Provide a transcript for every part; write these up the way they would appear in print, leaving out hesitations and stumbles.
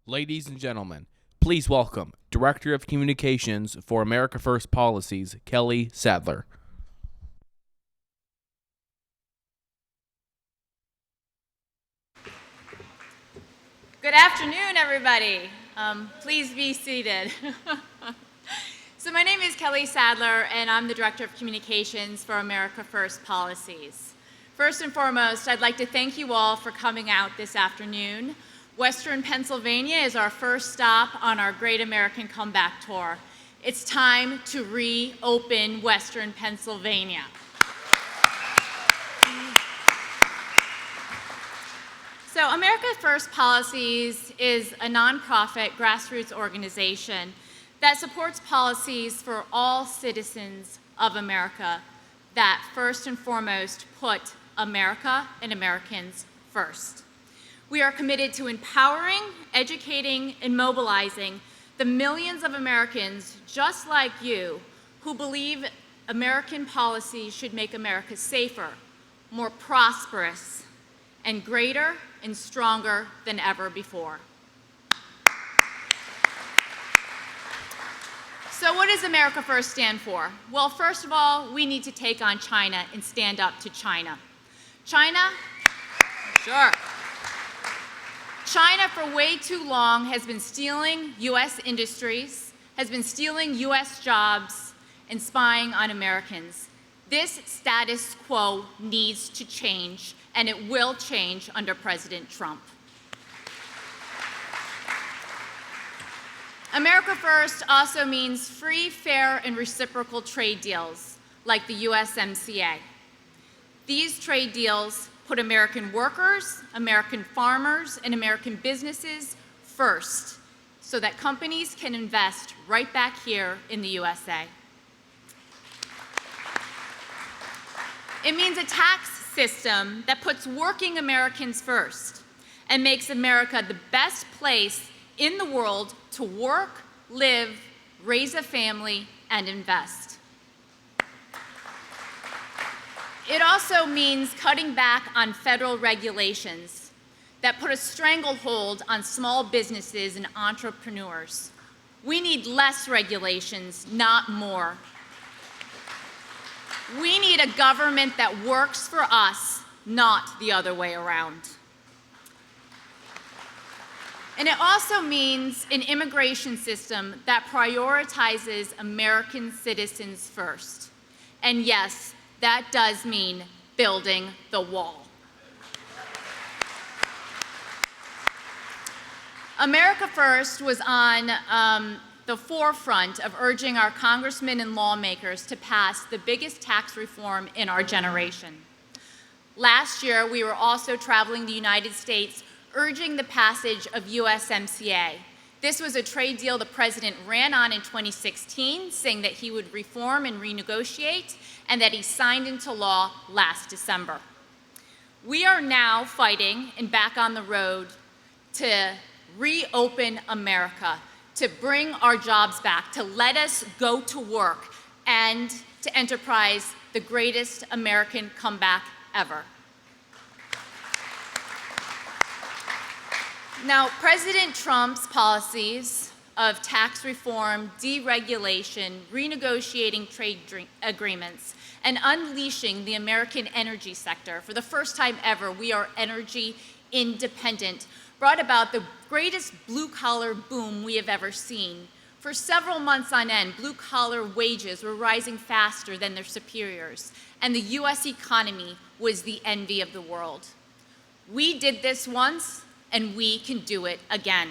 Ladies and gentlemen, please welcome Director of Communications for America First Policies, Kelly Sadler. Good afternoon, everybody. Please be seated. So my name is Kelly Sadler, and I'm the Director of Communications for America First Policies. First and foremost, I'd like to thank you all for coming out this afternoon. Western Pennsylvania is our first stop on our Great American Comeback Tour. It's time to reopen Western Pennsylvania. So America First Policies is a nonprofit grassroots organization that supports policies for all citizens of America that first and foremost put America and Americans first. We are committed to empowering, educating, and mobilizing the millions of Americans just like you who believe American policies should make America safer, more prosperous, and greater and stronger than ever before. So what does America First stand for? Well, first of all, we need to take on China and stand up to China. China? Sure. China for way too long has been stealing U.S. industries, has been stealing U.S. jobs, and spying on Americans. This status quo needs to change, and it will change under President Trump. America First also means free, fair, and reciprocal trade deals, like the USMCA. These trade deals put American workers, American farmers, and American businesses first, so that companies can invest right back here in the USA. It means a tax system that puts working Americans first and makes America the best place in the world to work, live, raise a family, and invest. It also means cutting back on federal regulations that put a stranglehold on small businesses and entrepreneurs. We need less regulations, not more. We need a government that works for us, not the other way around. And it also means an immigration system that prioritizes American citizens first. And yes, that does mean building the wall. America First was on the forefront of urging our congressmen and lawmakers to pass the biggest tax reform in our generation. Last year, we were also traveling the United States urging the passage of USMCA. This was a trade deal the president ran on in 2016, saying that he would reform and renegotiate, and that he signed into law last December. We are now fighting and back on the road to reopen America, to bring our jobs back, to let us go to work, and to enterprise the greatest American comeback ever. Now, President Trump's policies of tax reform, deregulation, renegotiating trade agreements, and unleashing the American energy sector, for the first time ever, we are energy independent, brought about the greatest blue-collar boom we have ever seen. For several months on end, blue-collar wages were rising faster than their superiors, and the U.S. economy was the envy of the world. We did this once, and we can do it again.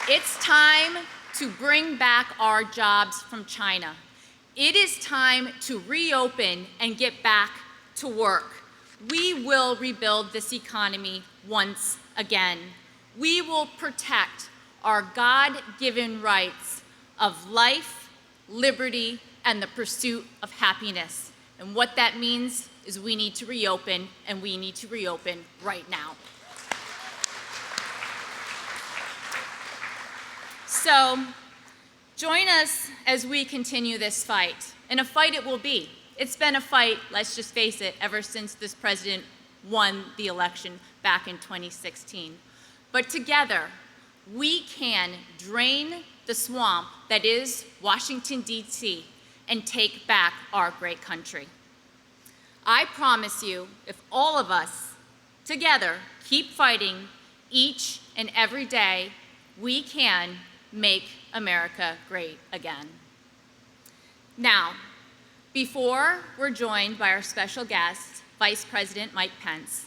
It's time to bring back our jobs from China. It is time to reopen and get back to work. We will rebuild this economy once again. We will protect our God-given rights of life, liberty, and the pursuit of happiness. And what that means is we need to reopen, and we need to reopen right now. So, join us as we continue this fight. And a fight it will be. It's been a fight, let's just face it, ever since this president won the election back in 2016. But together, we can drain the swamp that is Washington, D.C., and take back our great country. I promise you, if all of us together keep fighting each and every day, we can make America great again. Now, before we're joined by our special guest, Vice President Mike Pence,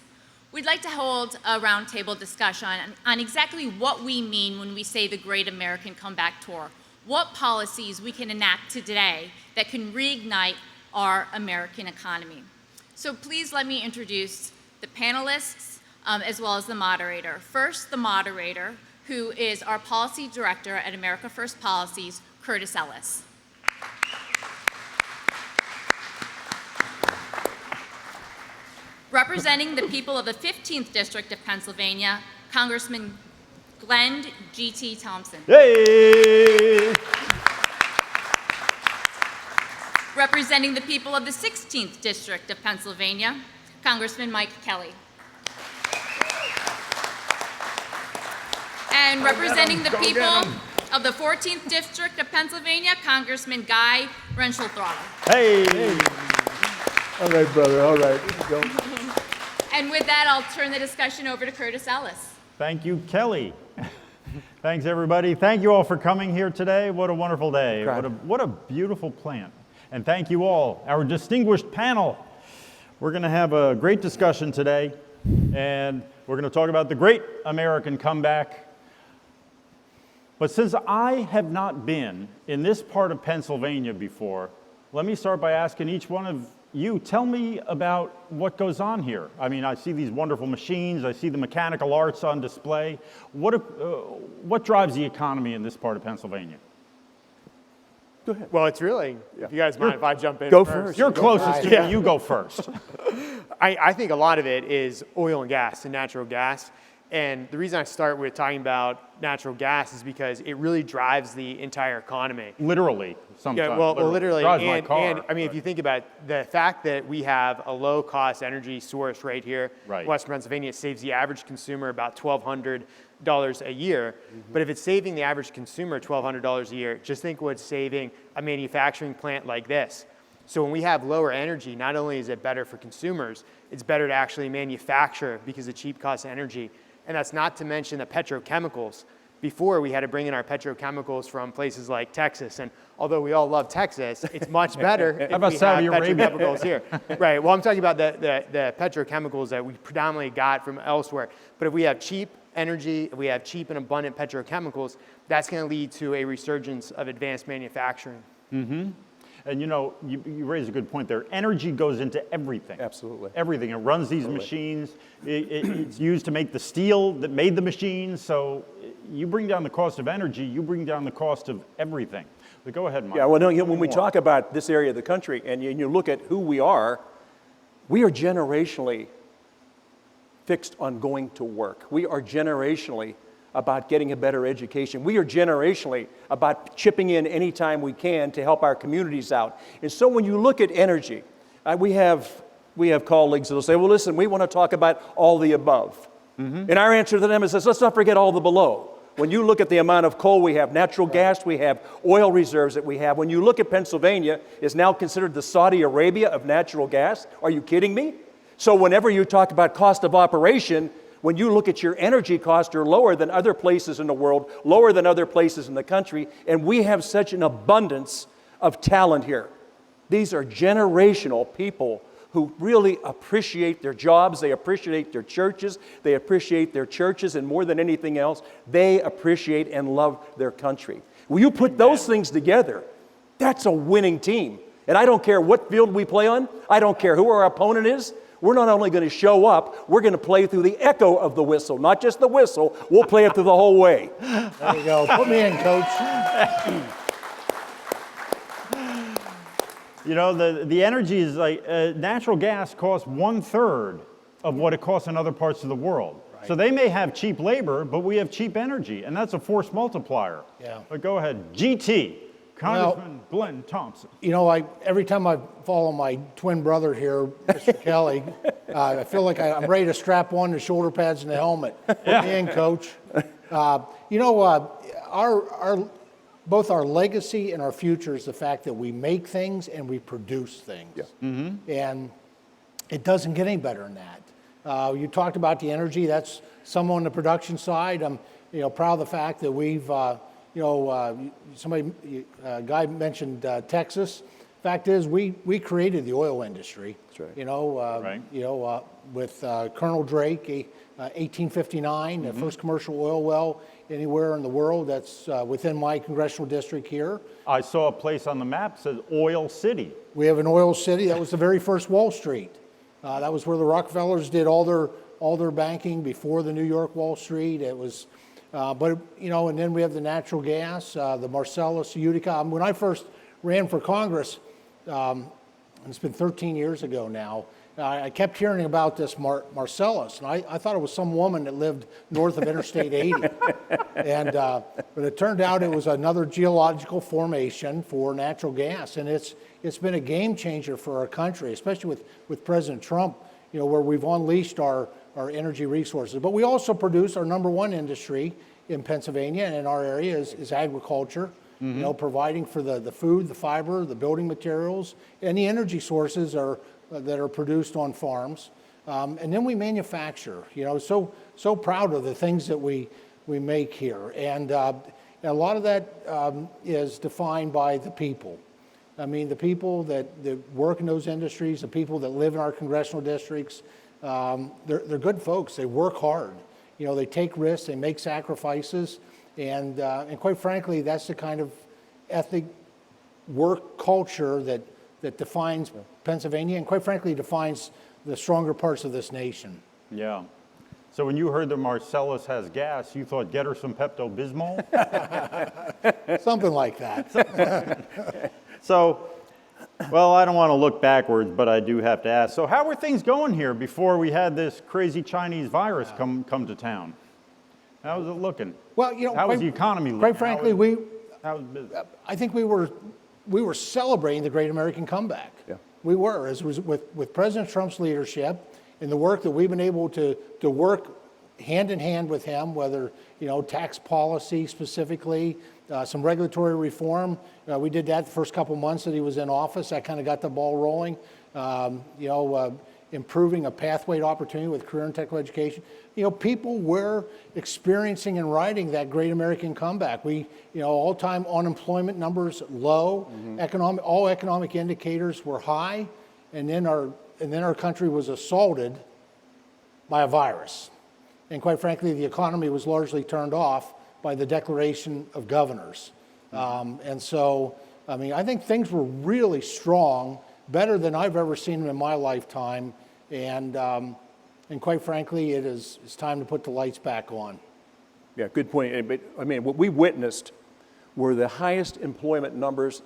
we'd like to hold a roundtable discussion on exactly what we mean when we say the Great American Comeback Tour, what policies we can enact today that can reignite our American economy. So please let me introduce the panelists as well as the moderator. First, the moderator, who is our policy director at America First Policies, Curtis Ellis. Representing the people of the 15th District of Pennsylvania, Congressman Glenn G.T. Thompson. Hey! Representing the people of the 16th District of Pennsylvania, Congressman Mike Kelly. And representing the people of the 14th District of Pennsylvania, Congressman Guy Renshaw-Throttle. Hey! All right, brother, all right. Go. And with that, I'll turn the discussion over to Curtis Ellis. Thank you, Kelly. Thanks, everybody. Thank you all for coming here today. What a wonderful day. What a beautiful plant. And thank you all, our distinguished panel. We're going to have a great discussion today, and we're going to talk about the great American comeback. But since I have not been in this part of Pennsylvania before, let me start by asking each one of you, tell me about what goes on here. I mean, I see these wonderful machines, I see the mechanical arts on display. What drives the economy in this part of Pennsylvania? Go ahead. Well, it's really, if you guys mind if I jump in Go first. You're closest to me, you go first. I think a lot of it is oil and gas and natural gas. And the reason I start with talking about natural gas is because it really drives the entire economy. Literally, sometimes. Yeah, well, literally. Drives my car. And I mean, if you think about the fact that we have a low-cost energy source right here in Western Pennsylvania, it saves the average consumer about $1,200 a year. But if it's saving the average consumer $1,200 a year, just think what it's saving a manufacturing plant like this. So when we have lower energy, not only is it better for consumers, it's better to actually manufacture because of cheap cost of energy. And that's not to mention the petrochemicals. Before, we had to bring in our petrochemicals from places like Texas. And although we all love Texas, it's much better if about we Saudi have Arabia? petrochemicals here. Right, well, I'm talking about the petrochemicals that we predominantly got from elsewhere. But if we have cheap energy, if we have cheap and abundant petrochemicals, that's going to lead to a resurgence of advanced manufacturing. Mm-hmm. And you know, you raise a good point there. Energy goes into everything. Absolutely. Everything. It runs these machines. It's used to make the steel that made the machines. So you bring down the cost of energy, you bring down the cost of everything. But go ahead, Mike. Yeah, well, no, when we talk about this area of the country and you look at who we are generationally fixed on going to work. We are generationally about getting a better education. We are generationally about chipping in anytime we can to help our communities out. And so when you look at energy, we have colleagues that will say, well, listen, we want to talk about all the above. Mm-hmm. And our answer to them is, let's not forget all the below. When you look at the amount of coal we have, natural gas we have, oil reserves that we have, when you look at Pennsylvania, is now considered the Saudi Arabia of natural gas. Are you kidding me? So whenever you talk about cost of operation, when you look at your energy costs are lower than other places in the world, lower than other places in the country, and we have such an abundance of talent here. These are generational people who really appreciate their jobs, they appreciate their churches, and more than anything else, they appreciate and love their country. When you put those things together, that's a winning team. And I don't care what field we play on, I don't care who our opponent is, we're not only going to show up, we're going to play through the echo of the whistle, not just the whistle, we'll play it through the whole way. There you go. Put me in, Coach. You know, the energy is like, natural gas costs 1/3 of what it costs in other parts of the world. Right. So they may have cheap labor, but we have cheap energy, and that's a force multiplier. Yeah. But go ahead, GT. Congressman Glenn Thompson. You know, every time I follow my twin brother here, Mr. Kelly, I feel like I'm ready to strap on the shoulder pads and the helmet. Put me in, Coach. You know, both our legacy and our future is the fact that we make things and we produce things. Yeah. Mm-hmm. And it doesn't get any better than that. You talked about the energy. That's some on the production side. I'm proud of the fact that we've, a guy mentioned Texas. Fact is, we created the oil industry. That's right. With Colonel Drake, 1859, the first commercial oil well anywhere in the world. That's within my congressional district here. I saw a place on the map that says Oil City. We have an oil city. That was the very first Wall Street. That was where the Rockefellers did all their banking before the New York Wall Street. It was, and then we have the natural gas, the Marcellus, Utica. When I first ran for Congress, and it's been 13 years ago now, I kept hearing about this Marcellus, and I thought it was some woman that lived north of Interstate 80. But it turned out it was another geological formation for natural gas, and it's been a game changer for our country, especially with President Trump, where we've unleashed our energy resources. But we also produce our number one industry in Pennsylvania and in our area is agriculture. Mm-hmm. Providing for the food, the fiber, the building materials, and the energy sources that are produced on farms. And then we manufacture, so proud of the things that we make here. And a lot of that is defined by the people. I mean, the people that work in those industries, the people that live in our congressional districts, they're good folks. They work hard. They take risks, they make sacrifices. And quite frankly, that's the kind of ethic work culture that defines Pennsylvania and quite frankly defines the stronger parts of this nation. Yeah. So when you heard that Marcellus has gas, you thought, get her some Pepto-Bismol? Something like that. So, well, I don't want to look backwards, but I do have to ask. So how were things going here before we had this crazy Chinese virus come to town? How was it looking? Well, how was the economy looking? Quite frankly, how was business? I think we were celebrating the Great American Comeback. Yeah. We were, as was with President Trump's leadership and the work that we've been able to work hand in hand with him, whether tax policy specifically, some regulatory reform. We did that the first couple months that he was in office. That kind of got the ball rolling. Improving a pathway to opportunity with career and technical education. People were experiencing and riding that Great American Comeback. We, all-time unemployment numbers low, mm-hmm. All economic indicators were high, and then our country was assaulted by a virus. And quite frankly, the economy was largely turned off by the declaration of governors. And so, I think things were really strong, better than I've ever seen them in my lifetime. And quite frankly, it's time to put the lights back on. Yeah, good point. But what we witnessed were the highest employment numbers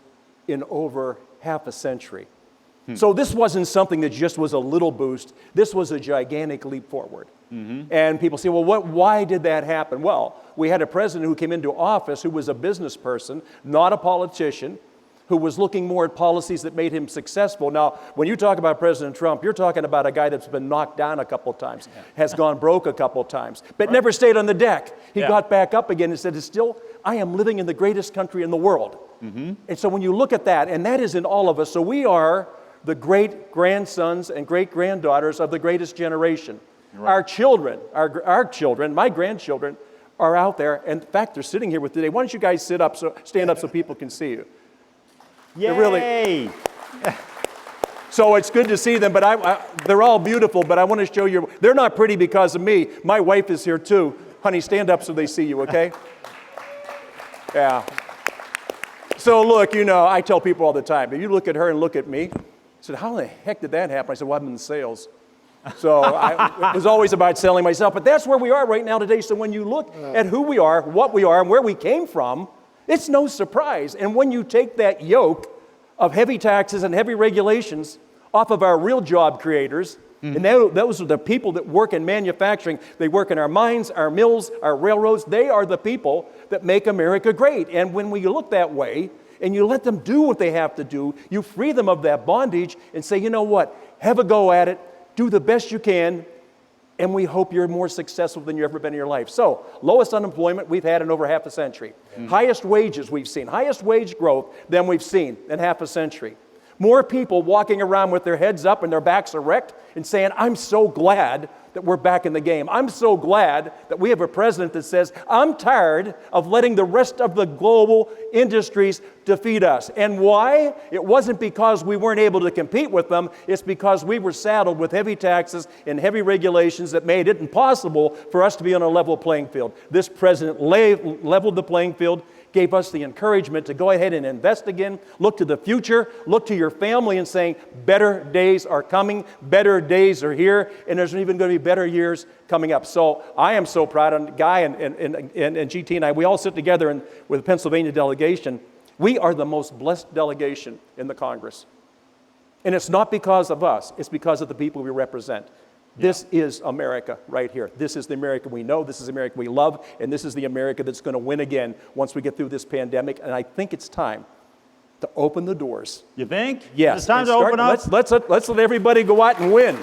in over half a century. So this wasn't something that just was a little boost. This was a gigantic leap forward. Mm-hmm. And people say, well, why did that happen? Well, we had a president who came into office who was a business person, not a politician, who was looking more at policies that made him successful. Now, when you talk about President Trump, you're talking about a guy that's been knocked down a couple of times, has gone broke a couple of times, but never stayed on the deck. He got back up again and said, I am living in the greatest country in the world. Mm-hmm. And so when you look at that, and that is in all of us, so we are the great-grandsons and great-granddaughters of the greatest generation. Right. Our children, my grandchildren, are out there. And in fact, they're sitting here with today. Why don't you guys stand up so people can see you? Yay! So it's good to see them, but they're all beautiful, but I want to show you, they're not pretty because of me. My wife is here too. Honey, stand up so they see you, okay? Yeah. So look, I tell people all the time, if you look at her and look at me, I said, how the heck did that happen? I said, well, I'm in sales. So it was always about selling myself, but that's where we are right now today. So when you look at who we are, what we are, and where we came from, it's no surprise. And when you take that yoke of heavy taxes and heavy regulations off of our real job creators, and those are the people that work in manufacturing. They work in our mines, our mills, our railroads. They are the people that make America great. And when we look that way, and you let them do what they have to do. You free them of that bondage and say, you know what, have a go at it, do the best you can, and we hope you're more successful than you've ever been in your life. So, lowest unemployment we've had in over half a century. Highest wages we've seen, highest wage growth than we've seen in half a century. More people walking around with their heads up and their backs erect and saying, I'm so glad that we're back in the game. I'm so glad that we have a president that says, I'm tired of letting the rest of the global industries defeat us. And why? It wasn't because we weren't able to compete with them. It's because we were saddled with heavy taxes and heavy regulations that made it impossible for us to be on a level playing field. This president leveled the playing field, gave us the encouragement to go ahead and invest again, look to the future, look to your family and saying, better days are coming, better days are here, and there's even going to be better years coming up. So I am so proud, and Guy and GT and I, we all sit together with the Pennsylvania delegation. We are the most blessed delegation in the Congress. And it's not because of us, it's because of the people we represent. This is America right here. This is the America we know, this is the America we love, and this is the America that's going to win again once we get through this pandemic. And I think it's time to open the doors. You think? Yes. It's time to open up? Let's let everybody go out and win.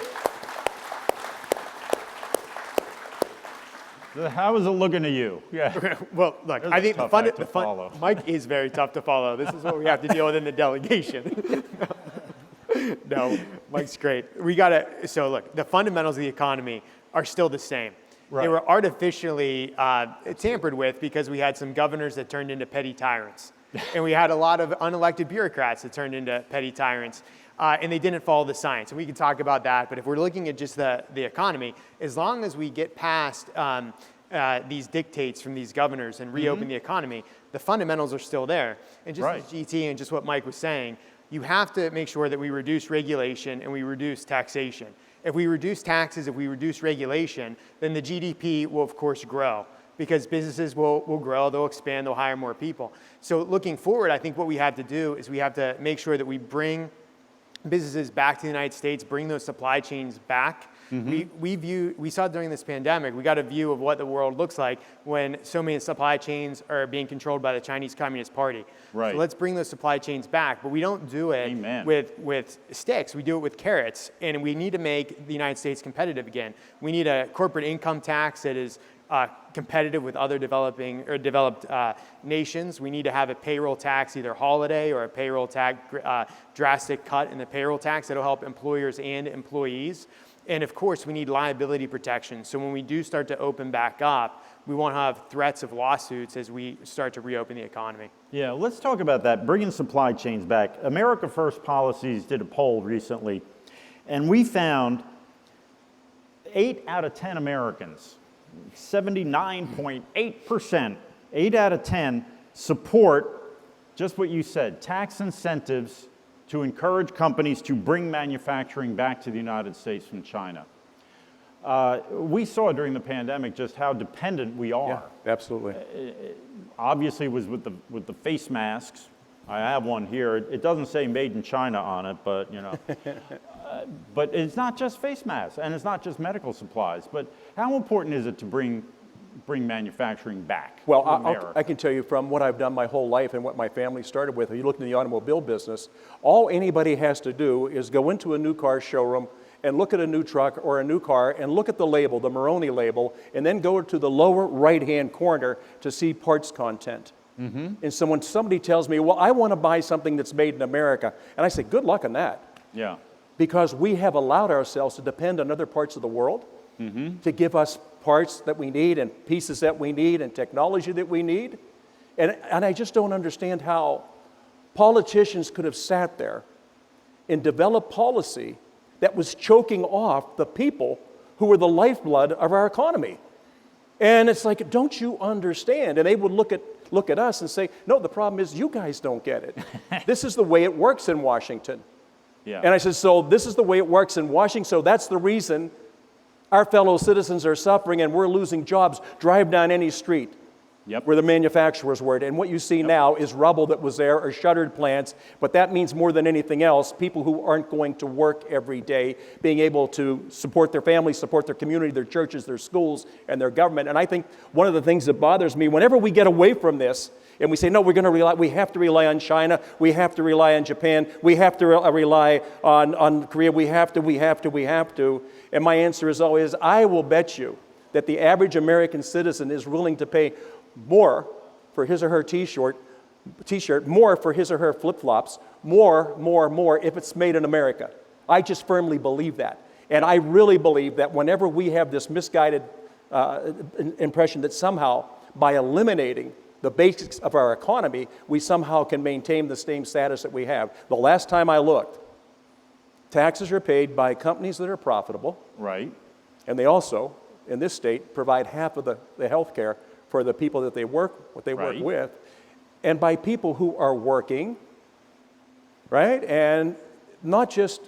How is it looking to you? Yeah. Well, look, Those I are think tough act to follow. Mike is very tough to follow. This is what we have to deal with in the delegation. No, Mike's great. So look, the fundamentals of the economy are still the same. Right. They were artificially tampered with because we had some governors that turned into petty tyrants. And we had a lot of unelected bureaucrats that turned into petty tyrants. And they didn't follow the science. And we can talk about that. But if we're looking at just the economy, as long as we get past these dictates from these governors and reopen the economy, the fundamentals are still there. And just as GT and just what Mike was saying, you have to make sure that we reduce regulation and we reduce taxation. If we reduce taxes, if we reduce regulation, then the GDP will, of course, grow because businesses will grow, they'll expand, they'll hire more people. So looking forward, I think what we have to do is we have to make sure that we bring businesses back to the United States, bring those supply chains back. We saw during this pandemic, we got a view of what the world looks like when so many supply chains are being controlled by the Chinese Communist Party. Right. So let's bring those supply chains back, but we don't do it with sticks. We do it with carrots, and we need to make the United States competitive again. We need a corporate income tax that is competitive with other developing or developed nations. We need to have a payroll tax, either holiday or a payroll tax, drastic cut in the payroll tax that'll help employers and employees. And of course, we need liability protection. So when we do start to open back up, we won't have threats of lawsuits as we start to reopen the economy. Yeah, let's talk about that, bringing supply chains back. America First Policies did a poll recently, and we found 8 out of 10 Americans, 79.8%, 8 out of 10 support just what you said, tax incentives to encourage companies to bring manufacturing back to the United States from China. We saw during the pandemic just how dependent we are. Yeah, absolutely. Obviously, it was with the face masks. I have one here. It doesn't say "Made in China" on it, but you know. But it's not just face masks, and it's not just medical supplies. But how important is it to bring manufacturing back? Well, I can tell you from what I've done my whole life and what my family started with. If you look in the automobile business, all anybody has to do is go into a new car showroom and look at a new truck or a new car and look at the label, the Moroni label, and then go to the lower right-hand corner to see parts content. And so when somebody tells me, well, I want to buy something that's made in America, and I say, good luck on that. Yeah. Because we have allowed ourselves to depend on other parts of the world to give us parts that we need and pieces that we need and technology that we need. And I just don't understand how politicians could have sat there and developed policy that was choking off the people who were the lifeblood of our economy. And it's like, don't you understand? And they would look at us and say, no, the problem is you guys don't get it. This is the way it works in Washington. Yeah. And I said, so this is the way it works in Washington, so that's the reason our fellow citizens are suffering and we're losing jobs. Drive down any street. where the manufacturers were. And what you see now is rubble that was there or shuttered plants, but that means more than anything else, people who aren't going to work every day, being able to support their families, support their community, their churches, their schools, and their government. And I think one of the things that bothers me, whenever we get away from this, and we say, no, we have to rely on China, we have to rely on Japan, we have to rely on Korea, we have to. And my answer is always, I will bet you that the average American citizen is willing to pay more for his or her t-shirt, more for his or her flip-flops, more if it's made in America. I just firmly believe that. And I really believe that whenever we have this misguided impression that somehow by eliminating the basics of our economy, we somehow can maintain the same status that we have. The last time I looked, taxes are paid by companies that are profitable. Right. And they also, in this state, provide half of the health care for the people that they work with, and by people who are working, right? And not just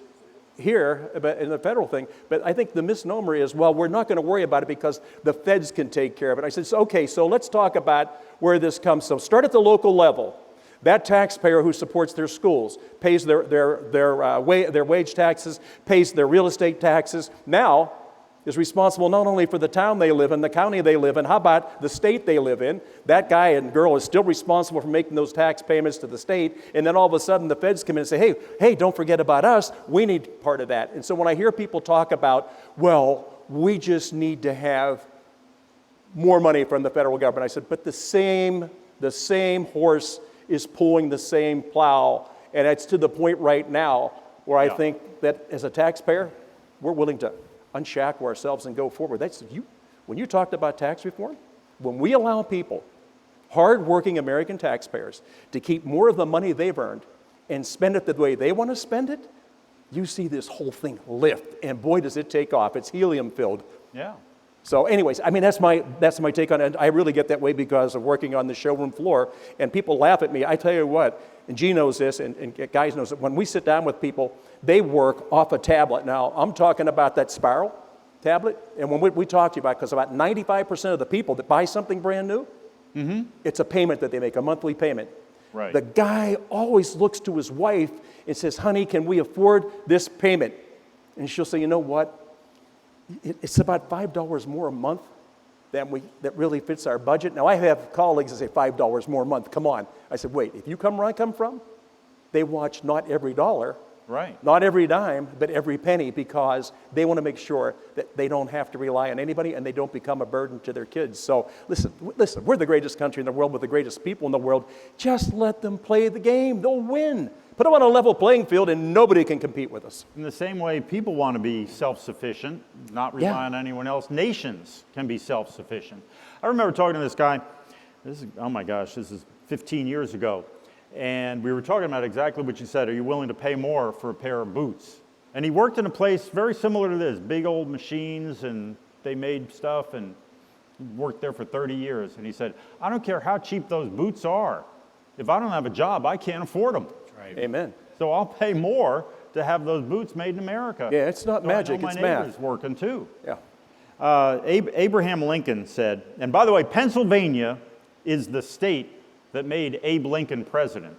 here, but in the federal thing, but I think the misnomer is, well, we're not going to worry about it because the feds can take care of it. I said, okay, so let's talk about where this comes from. Start at the local level. That taxpayer who supports their schools, pays their wage taxes, pays their real estate taxes, now is responsible not only for the town they live in, the county they live in, how about the state they live in? That guy and girl is still responsible for making those tax payments to the state, and then all of a sudden the feds come in and say, hey, don't forget about us, we need part of that. And so when I hear people talk about, well, we just need to have more money from the federal government, I said, but the same horse is pulling the same plow, and it's to the point right now where I think that as a taxpayer, we're willing to unshackle ourselves and go forward. When you talked about tax reform, when we allow people, hard-working American taxpayers, to keep more of the money they've earned and spend it the way they want to spend it, you see this whole thing lift, and boy, does it take off. It's helium-filled. Yeah. So anyways, I mean, that's my take on it. I really get that way because of working on the showroom floor, and people laugh at me. I tell you what, and G knows this, and guys knows it, when we sit down with people, they work off a tablet. Now, I'm talking about that spiral tablet, and when we talk to you about it, because about 95% of the people that buy something brand new, it's a payment that they make, a monthly payment. Right. The guy always looks to his wife and says, honey, can we afford this payment? And she'll say, you know what? It's about $5 more a month that really fits our budget. Now, I have colleagues that say $5 more a month. Come on. I said, wait, if you come where I come from, they watch not every dollar, right, not every dime, but every penny, because they want to make sure that they don't have to rely on anybody and they don't become a burden to their kids. So listen, we're the greatest country in the world with the greatest people in the world. Just let them play the game. They'll win. Put them on a level playing field and nobody can compete with us. In the same way people want to be self-sufficient, not rely on anyone else, nations can be self-sufficient. I remember talking to this guy, this is 15 years ago, and we were talking about exactly what you said. Are you willing to pay more for a pair of boots? And he worked in a place very similar to this, big old machines, and they made stuff, and he worked there for 30 years. And he said, I don't care how cheap those boots are. If I don't have a job, I can't afford them. Right. Amen. So I'll pay more to have those boots made in America. Yeah, it's not magic, it's math. My neighbor's working too. Yeah. Abraham Lincoln said, and by the way, Pennsylvania is the state that made Abe Lincoln president.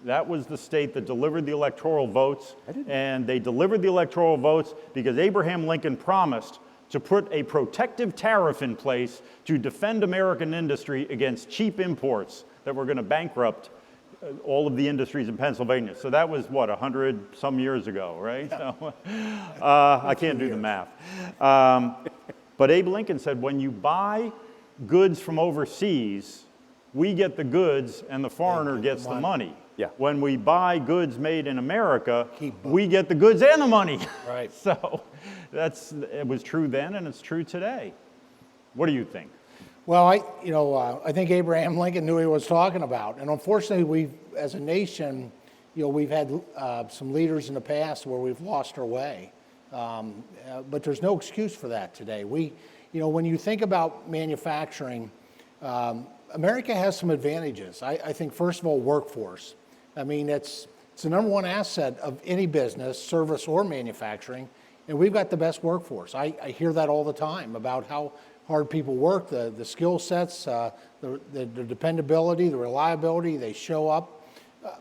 That was the state that delivered the electoral votes, and they delivered the electoral votes because Abraham Lincoln promised to put a protective tariff in place to defend American industry against cheap imports that were going to bankrupt all of the industries in Pennsylvania. So that was, 100 some years ago, right? Yeah. So, I can't do the math. But Abe Lincoln said, when you buy goods from overseas, we get the goods and the foreigner gets the money. Yeah. When we buy goods made in America, we get the goods and the money. Right. So it was true then and it's true today. What do you think? Well, I think Abraham Lincoln knew what he was talking about. And unfortunately, as a nation, we've had some leaders in the past where we've lost our way. But there's no excuse for that today. When you think about manufacturing, America has some advantages. I think, first of all, workforce. I mean, it's the number one asset of any business, service or manufacturing, and we've got the best workforce. I hear that all the time about how hard people work, the skill sets, the dependability, the reliability, they show up.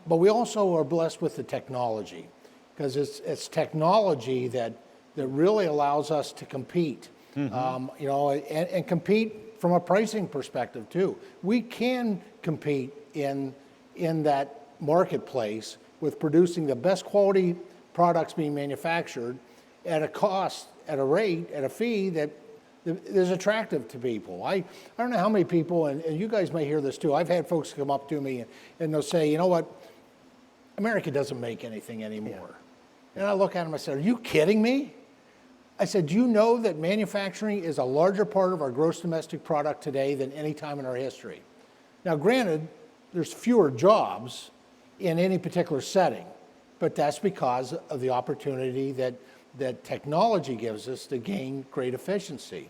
But we also are blessed with the technology, because it's technology that really allows us to compete, and compete from a pricing perspective too. We can compete in that marketplace with producing the best quality products being manufactured at a cost, at a rate, at a fee that is attractive to people. I don't know how many people, and you guys may hear this too, I've had folks come up to me and they'll say, you know what, America doesn't make anything anymore. And I look at them, I said, are you kidding me? I said, do you know that manufacturing is a larger part of our gross domestic product today than any time in our history? Now granted, there's fewer jobs in any particular setting, but that's because of the opportunity that technology gives us to gain great efficiency.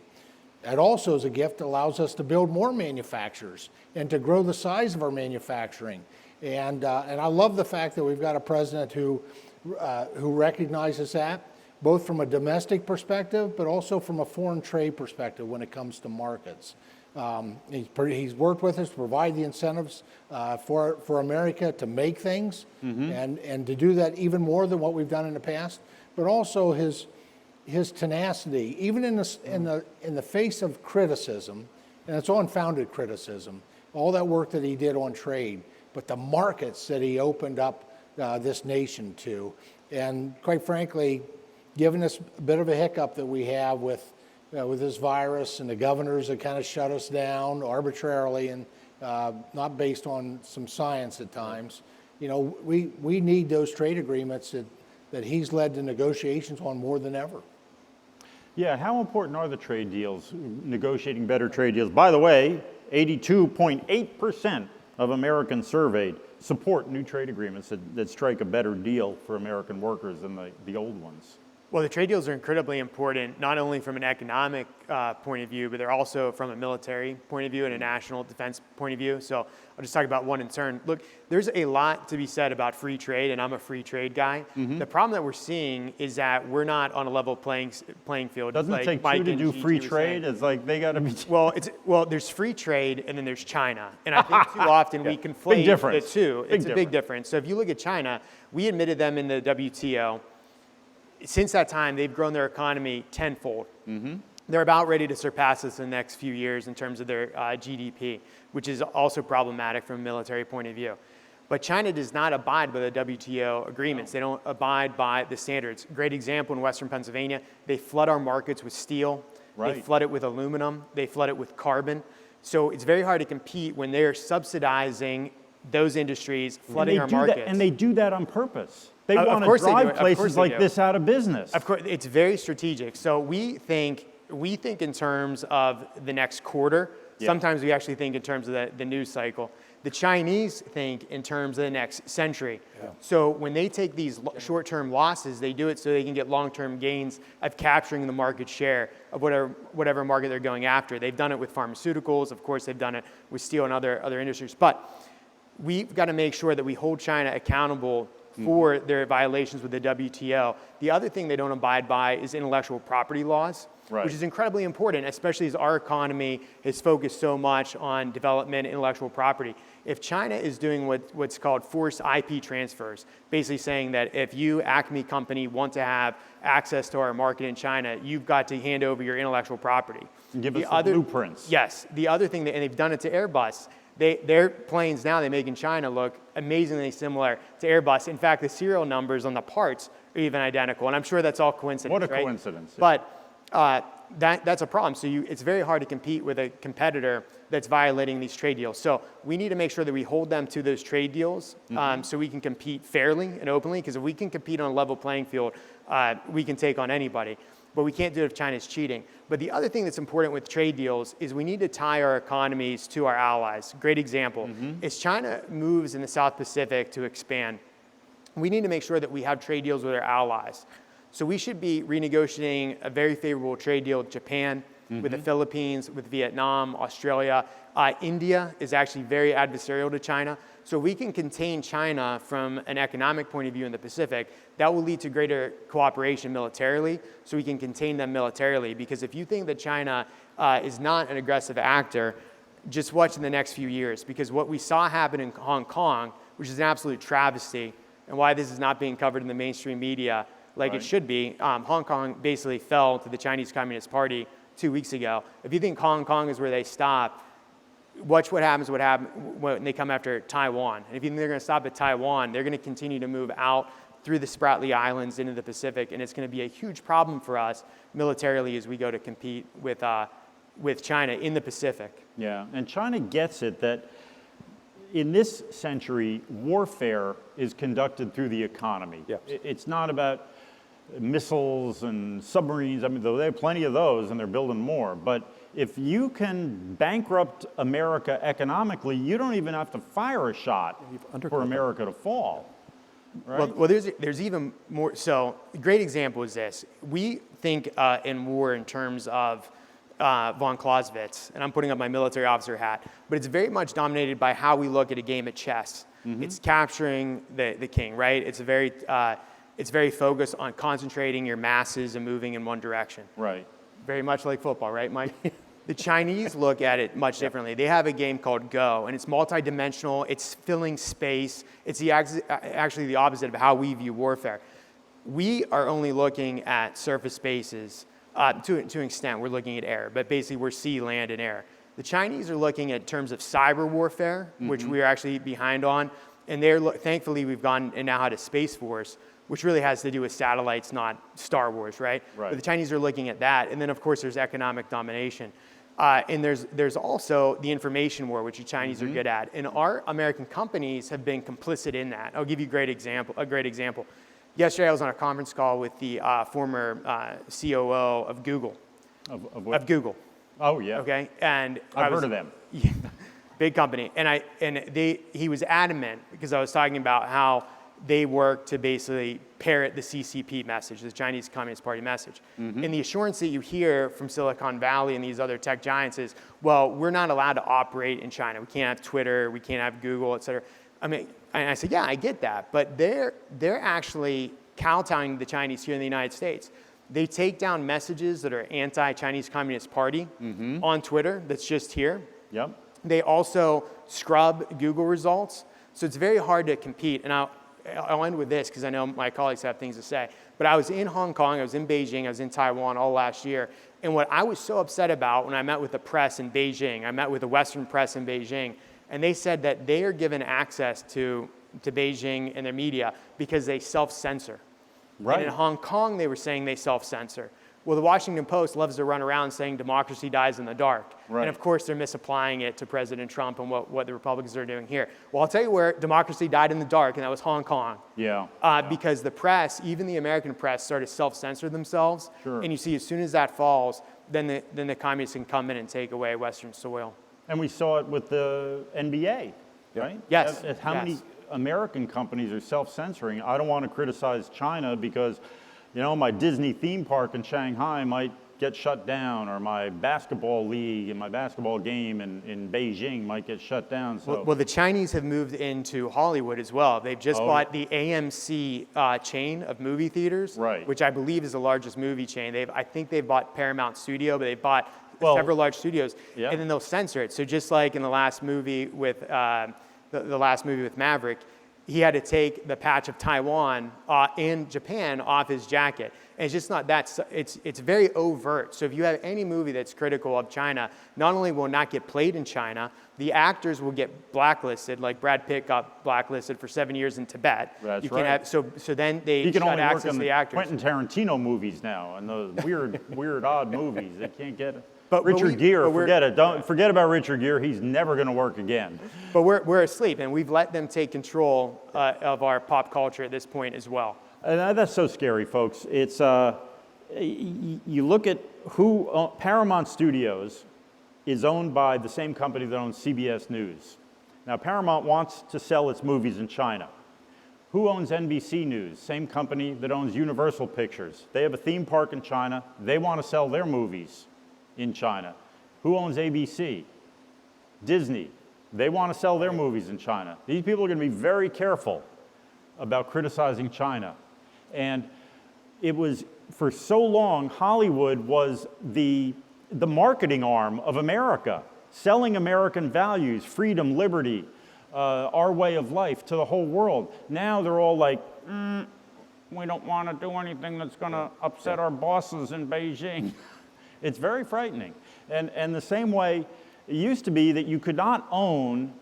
That also is a gift that allows us to build more manufacturers and to grow the size of our manufacturing. And I love the fact that we've got a president who recognizes that, both from a domestic perspective, but also from a foreign trade perspective when it comes to markets. He's worked with us to provide the incentives for America to make things, and to do that even more than what we've done in the past. But also his tenacity, even in the face of criticism, and it's unfounded criticism, all that work that he did on trade, but the markets that he opened up this nation to, and quite frankly, given us a bit of a hiccup that we have with this virus and the governors that kind of shut us down arbitrarily and not based on some science at times. We need those trade agreements that he's led to negotiations on more than ever. Yeah, how important are the trade deals, negotiating better trade deals? By the way, 82.8% of Americans surveyed support new trade agreements that strike a better deal for American workers than the old ones. Well, the trade deals are incredibly important, not only from an economic point of view, but they're also from a military point of view and a national defense point of view. So I'll just talk about one in turn. Look, there's a lot to be said about free trade, and I'm a free trade guy. The problem that we're seeing is that we're not on a level playing field. Doesn't it take two to do free trade? It's like they got to be. Well, there's free trade, and then there's China, and I think too often we conflate the two. It's a big difference. So if you look at China, we admitted them in the WTO. Since that time, they've grown their economy tenfold. They're about ready to surpass us in the next few years in terms of their GDP, which is also problematic from a military point of view. But China does not abide by the WTO agreements. They don't abide by the standards. Great example in Western Pennsylvania, they flood our markets with steel. They flood it with aluminum. They flood it with carbon. So it's very hard to compete when they're subsidizing those industries, flooding our markets. And they do that on purpose. They want to drive places like this out of business. Of course, it's very strategic. So we think in terms of the next quarter. Sometimes we actually think in terms of the news cycle. The Chinese think in terms of the next century. So when they take these short-term losses, they do it so they can get long-term gains of capturing the market share of whatever market they're going after. They've done it with pharmaceuticals. Of course, they've done it with steel and other industries. But we've got to make sure that we hold China accountable for their violations with the WTO. The other thing they don't abide by is intellectual property laws, which is incredibly important, especially as our economy is focused so much on development and intellectual property. If China is doing what's called forced IP transfers, basically saying that if you, Acme company, want to have access to our market in China, you've got to hand over your intellectual property. And give us the blueprints. Yes. The other thing, and they've done it to Airbus, their planes now they make in China look amazingly similar to Airbus. In fact, the serial numbers on the parts are even identical. And I'm sure that's all coincidence. What a coincidence. But that's a problem. So it's very hard to compete with a competitor that's violating these trade deals. So we need to make sure that we hold them to those trade deals so we can compete fairly and openly. Because if we can compete on a level playing field, we can take on anybody. But we can't do it if China's cheating. But the other thing that's important with trade deals is we need to tie our economies to our allies. Great example is China moves in the South Pacific to expand. We need to make sure that we have trade deals with our allies. So we should be renegotiating a very favorable trade deal with Japan, with the Philippines, with Vietnam, Australia. India is actually very adversarial to China. So if we can contain China from an economic point of view in the Pacific, that will lead to greater cooperation militarily, so we can contain them militarily. Because if you think that China is not an aggressive actor, just watch in the next few years. Because what we saw happen in Hong Kong, which is an absolute travesty, and why this is not being covered in the mainstream media like it should be, Hong Kong basically fell to the Chinese Communist Party 2 weeks ago. If you think Hong Kong is where they stop, watch what happens when they come after Taiwan. And if you think they're going to stop at Taiwan, they're going to continue to move out through the Spratly Islands into the Pacific, and it's going to be a huge problem for us militarily as we go to compete with China in the Pacific. Yeah, and China gets it that in this century, warfare is conducted through the economy. Yes. It's not about missiles and submarines. I mean, though they have plenty of those and they're building more. But if you can bankrupt America economically, you don't even have to fire a shot for America to fall. Right? Well, there's even more. So a great example is this. We think in war in terms of von Clausewitz, and I'm putting up my military officer hat, but it's very much dominated by how we look at a game of chess. It's capturing the king, right? It's very focused on concentrating your masses and moving in one direction. Right. Very much like football, right, Mike? The Chinese look at it much differently. They have a game called Go, and it's multidimensional. It's filling space. It's actually the opposite of how we view warfare. We are only looking at surface spaces to an extent. We're looking at air, but basically we're sea, land, and air. The Chinese are looking at terms of cyber warfare, which we are actually behind on, and thankfully we've gone and now had a Space Force, which really has to do with satellites, not Star Wars, right? But the Chinese are looking at that, and then of course there's economic domination. And there's also the information war, which the Chinese are good at. And our American companies have been complicit in that. I'll give you a great example. Yesterday I was on a conference call with the former COO of Google. Of what? Of Google. Oh, yeah. Okay, and I've heard of them. Yeah, big company. He was adamant, because I was talking about how they work to basically parrot the CCP message, the Chinese Communist Party message. And the assurance that you hear from Silicon Valley and these other tech giants is, well, we're not allowed to operate in China. We can't have Twitter, we can't have Google, et cetera. I mean, and I said, yeah, I get that, but they're actually kowtowing the Chinese here in the United States. They take down messages that are anti-Chinese Communist Party on Twitter that's just here. Yep. They also scrub Google results. So it's very hard to compete. And I'll end with this because I know my colleagues have things to say. But I was in Hong Kong, I was in Beijing, I was in Taiwan all last year. And what I was so upset about when I met with the press in Beijing, I met with the Western press in Beijing, and they said that they are given access to Beijing and their media because they self-censor. Right. And in Hong Kong, they were saying they self-censor. Well, the Washington Post loves to run around saying democracy dies in the dark. Right. And of course, they're misapplying it to President Trump and what the Republicans are doing here. Well, I'll tell you where democracy died in the dark, and that was Hong Kong. Yeah. Because the press, even the American press, started to self-censor themselves. Sure. And you see, as soon as that falls, then the communists can come in and take away Western soil. And we saw it with the NBA, right? Yes. How many American companies are self-censoring? I don't want to criticize China because, you know, my Disney theme park in Shanghai might get shut down, or my basketball league and my basketball game in Beijing might get shut down. So. Well, the Chinese have moved into Hollywood as well. They've just bought the AMC chain of movie theaters, which I believe is the largest movie chain. I think they've bought Paramount Studio, but they've bought several large studios, and then they'll censor it. So just like in the last movie with the last movie with Maverick, he had to take the patch of Taiwan in Japan off his jacket. And it's just not that, it's very overt. So if you have any movie that's critical of China, not only will it not get played in China, the actors will get blacklisted, like Brad Pitt got blacklisted for 7 years in Tibet. That's you can't right. have, so then they He can shut only access work on to the the actors. Quentin Tarantino movies now, and those weird, odd movies. They can't get it. But Richard Gere, forget it. Don't forget about Richard Gere. He's never going to work again. But we're asleep, and we've let them take control of our pop culture at this point as well. And that's so scary, folks. It's you look at who Paramount Studios is owned by the same company that owns CBS News. Now, Paramount wants to sell its movies in China. Who owns NBC News? Same company that owns Universal Pictures. They have a theme park in China. They want to sell their movies in China. Who owns ABC? Disney. They want to sell their movies in China. These people are going to be very careful about criticizing China. And it was, for so long, Hollywood was the marketing arm of America, selling American values, freedom, liberty, our way of life to the whole world. Now they're all like, we don't want to do anything that's going to upset our bosses in Beijing. It's very frightening. And the same way, it used to be that you could not own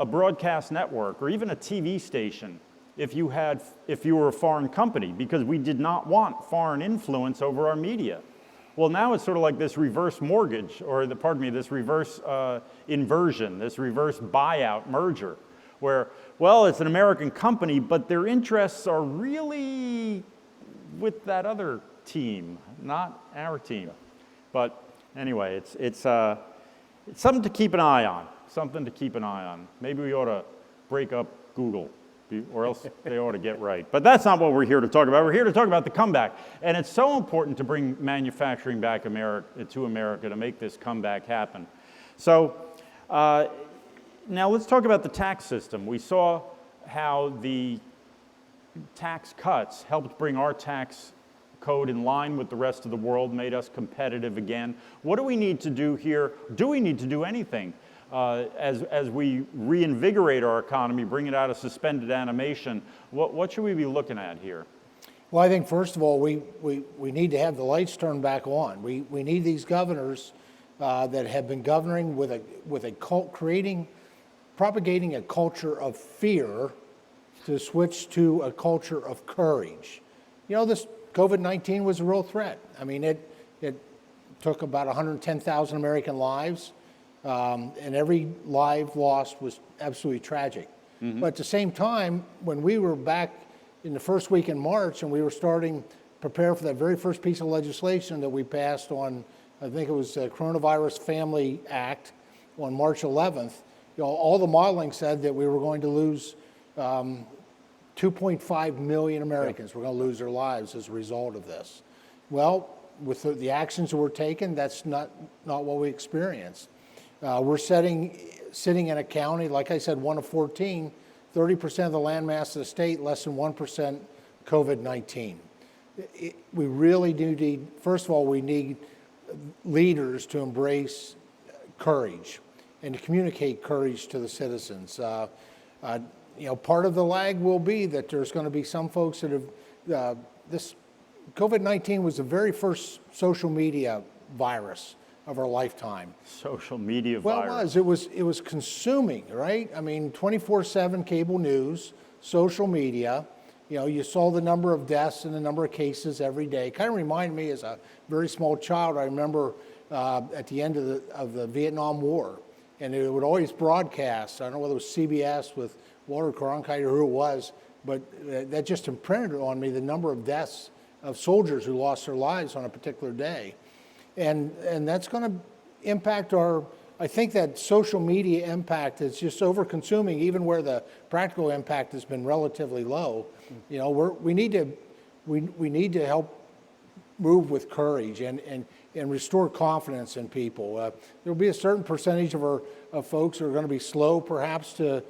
a broadcast network or even a TV station if you were a foreign company, because we did not want foreign influence over our media. Well, now it's sort of like this reverse mortgage, or this reverse inversion, this reverse buyout merger, where, well, it's an American company, but their interests are really with that other team, not our team. But anyway, it's something to keep an eye on, Maybe we ought to break up Google, or else they ought to get right. But that's not what we're here to talk about. We're here to talk about the comeback. And it's so important to bring manufacturing back to America to make this comeback happen. So now let's talk about the tax system. We saw how the tax cuts helped bring our tax code in line with the rest of the world, made us competitive again. What do we need to do here? Do we need to do anything as we reinvigorate our economy, bring it out of suspended animation? What should we be looking at here? Well, I think first of all, we need to have the lights turned back on. We need these governors that have been governing propagating a culture of fear to switch to a culture of courage. You know, this COVID-19 was a real threat. I mean, it took about 110,000 American lives, and every life lost was absolutely tragic. Mm-hmm. But at the same time, when we were back in the first week in March and we were starting to prepare for that very first piece of legislation that we passed on, I think it was the Coronavirus Family Act on March 11th, you know, all the modeling said that we were going to lose 2.5 million Americans were going to lose their lives as a result of this. Well, with the actions that were taken, that's not what we experienced. We're sitting in a county, like I said, 1 of 14, 30% of the landmass of the state, less than 1% COVID-19. We really do need, first of all, we need leaders to embrace courage and to communicate courage to the citizens. You know, part of the lag will be that there's going to be some folks that have, this COVID-19 was the very first social media virus of our lifetime. Social media well, virus. It was consuming, right? I mean, 24/7 cable news, social media. You know, you saw the number of deaths and the number of cases every day. Kind of reminded me as a very small child, I remember at the end of the Vietnam War, and it would always broadcast. I don't know whether it was CBS with Walter Cronkite or who it was, but that just imprinted on me the number of deaths of soldiers who lost their lives on a particular day. And that's going to impact I think that social media impact is just over-consuming, even where the practical impact has been relatively low. You know, we need to help move with courage and restore confidence in people. There will be a certain percentage of folks who are going to be slow, perhaps, to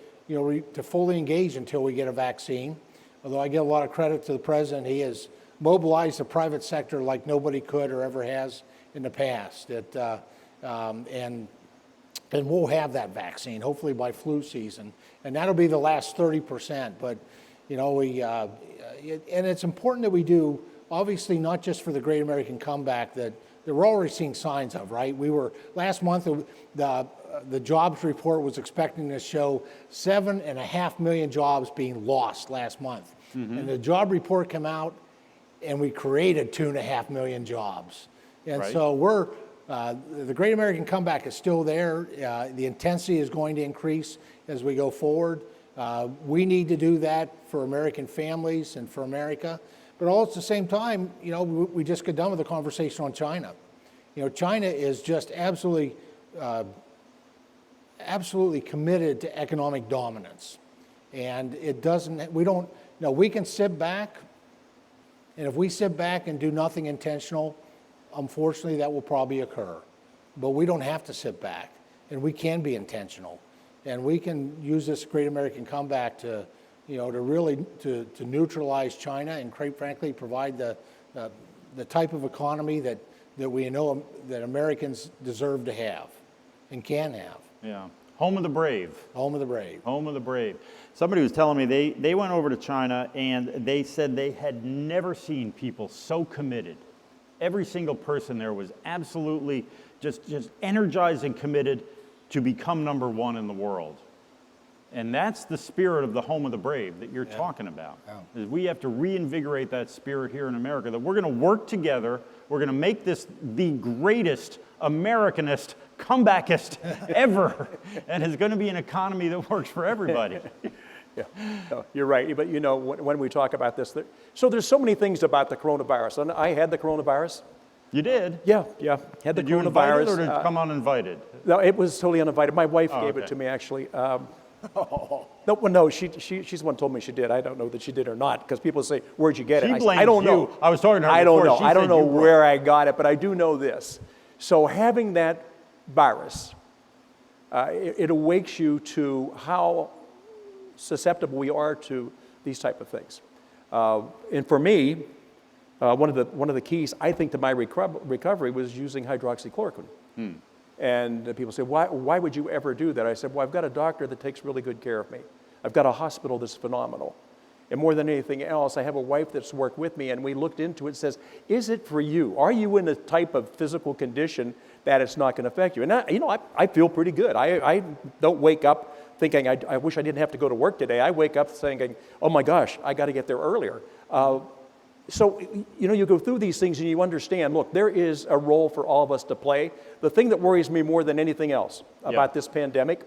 fully engage until we get a vaccine. Although I give a lot of credit to the president, he has mobilized the private sector like nobody could or ever has in the past. And we'll have that vaccine, hopefully by flu season, and that'll be the last 30%. But you know, and it's important that we do, obviously, not just for the Great American Comeback that we're already seeing signs of. Right? We were last month. The jobs report was expecting to show 7.5 million jobs being lost last month. Mm-hmm. And the job report came out, and we created 2.5 million jobs. And right. So the Great American Comeback is still there. The intensity is going to increase as we go forward. We need to do that for American families and for America. But all at the same time, you know, we just got done with the conversation on China. You know, China is just absolutely committed to economic dominance. And we can sit back, and if we sit back and do nothing intentional, unfortunately that will probably occur. But we don't have to sit back, and we can be intentional. And we can use this Great American Comeback to, to really to neutralize China and, quite frankly, provide the type of economy that we know that Americans deserve to have and can have. Yeah. Home of the brave. Home of the brave. Home of the brave. Somebody was telling me they went over to China and they said they had never seen people so committed. Every single person there was absolutely just energized and committed to become number one in the world. And that's the spirit of the home of the brave that you're talking about. Yeah. Is we have to reinvigorate that spirit here in America, that we're going to work together, we're going to make this the greatest Americanist, comebackist ever, and it's going to be an economy that works for everybody. Yeah, no, you're right. But when we talk about this, so there's so many things about the coronavirus. And I had the coronavirus. You did? Yeah. Had the did you coronavirus. invite it or did it come uninvited? No, it was totally uninvited. My wife gave it to me, actually. No, she's the one who told me she did. I don't know that she did or not, because people say, "Where'd you get it?" I don't know. You. I was talking to her I before. don't know. She I don't said know you where I got it, but I do know this. So having that virus, it awakes you to how susceptible we are to these type of things. And for me, one of the keys, I think, to my recovery was using hydroxychloroquine. And people say, why would you ever do that? I said, well, I've got a doctor that takes really good care of me. I've got a hospital that's phenomenal. And more than anything else, I have a wife that's worked with me, and we looked into it and says, is it for you? Are you in a type of physical condition that it's not going to affect you? And I feel pretty good. I don't wake up thinking, I wish I didn't have to go to work today. I wake up thinking, oh my gosh, I got to get there earlier. So, you go through these things and you understand, look, there is a role for all of us to play. The thing that worries me more than anything else about this pandemic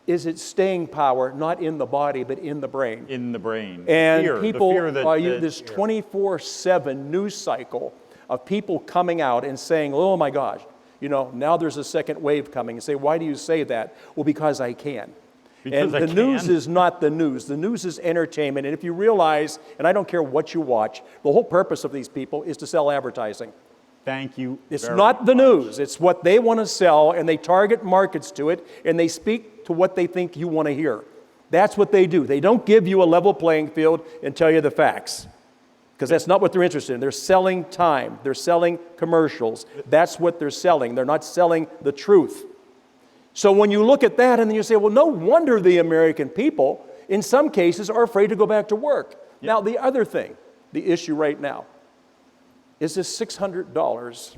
is its staying power, not in the body, but in the brain. In the brain. And people are this 24/7 news cycle of people coming out and saying, oh my gosh, now there's a second wave coming. And say, why do you say that? Well, because I can. Because and the news is not the news. The news is entertainment. And if you realize, and I don't care what you watch, the whole purpose of these people is to sell advertising. Thank you. It's not the news. It's what they want to sell, and they target markets to it, and they speak to what they think you want to hear. That's what they do. They don't give you a level playing field and tell you the facts, because that's not what they're interested in. They're selling time. They're selling commercials. That's what they're selling. They're not selling the truth. So when you look at that and then you say, well, no wonder the American people, in some cases, are afraid to go back to work. Yep. Now, the other thing, the issue right now, is this $600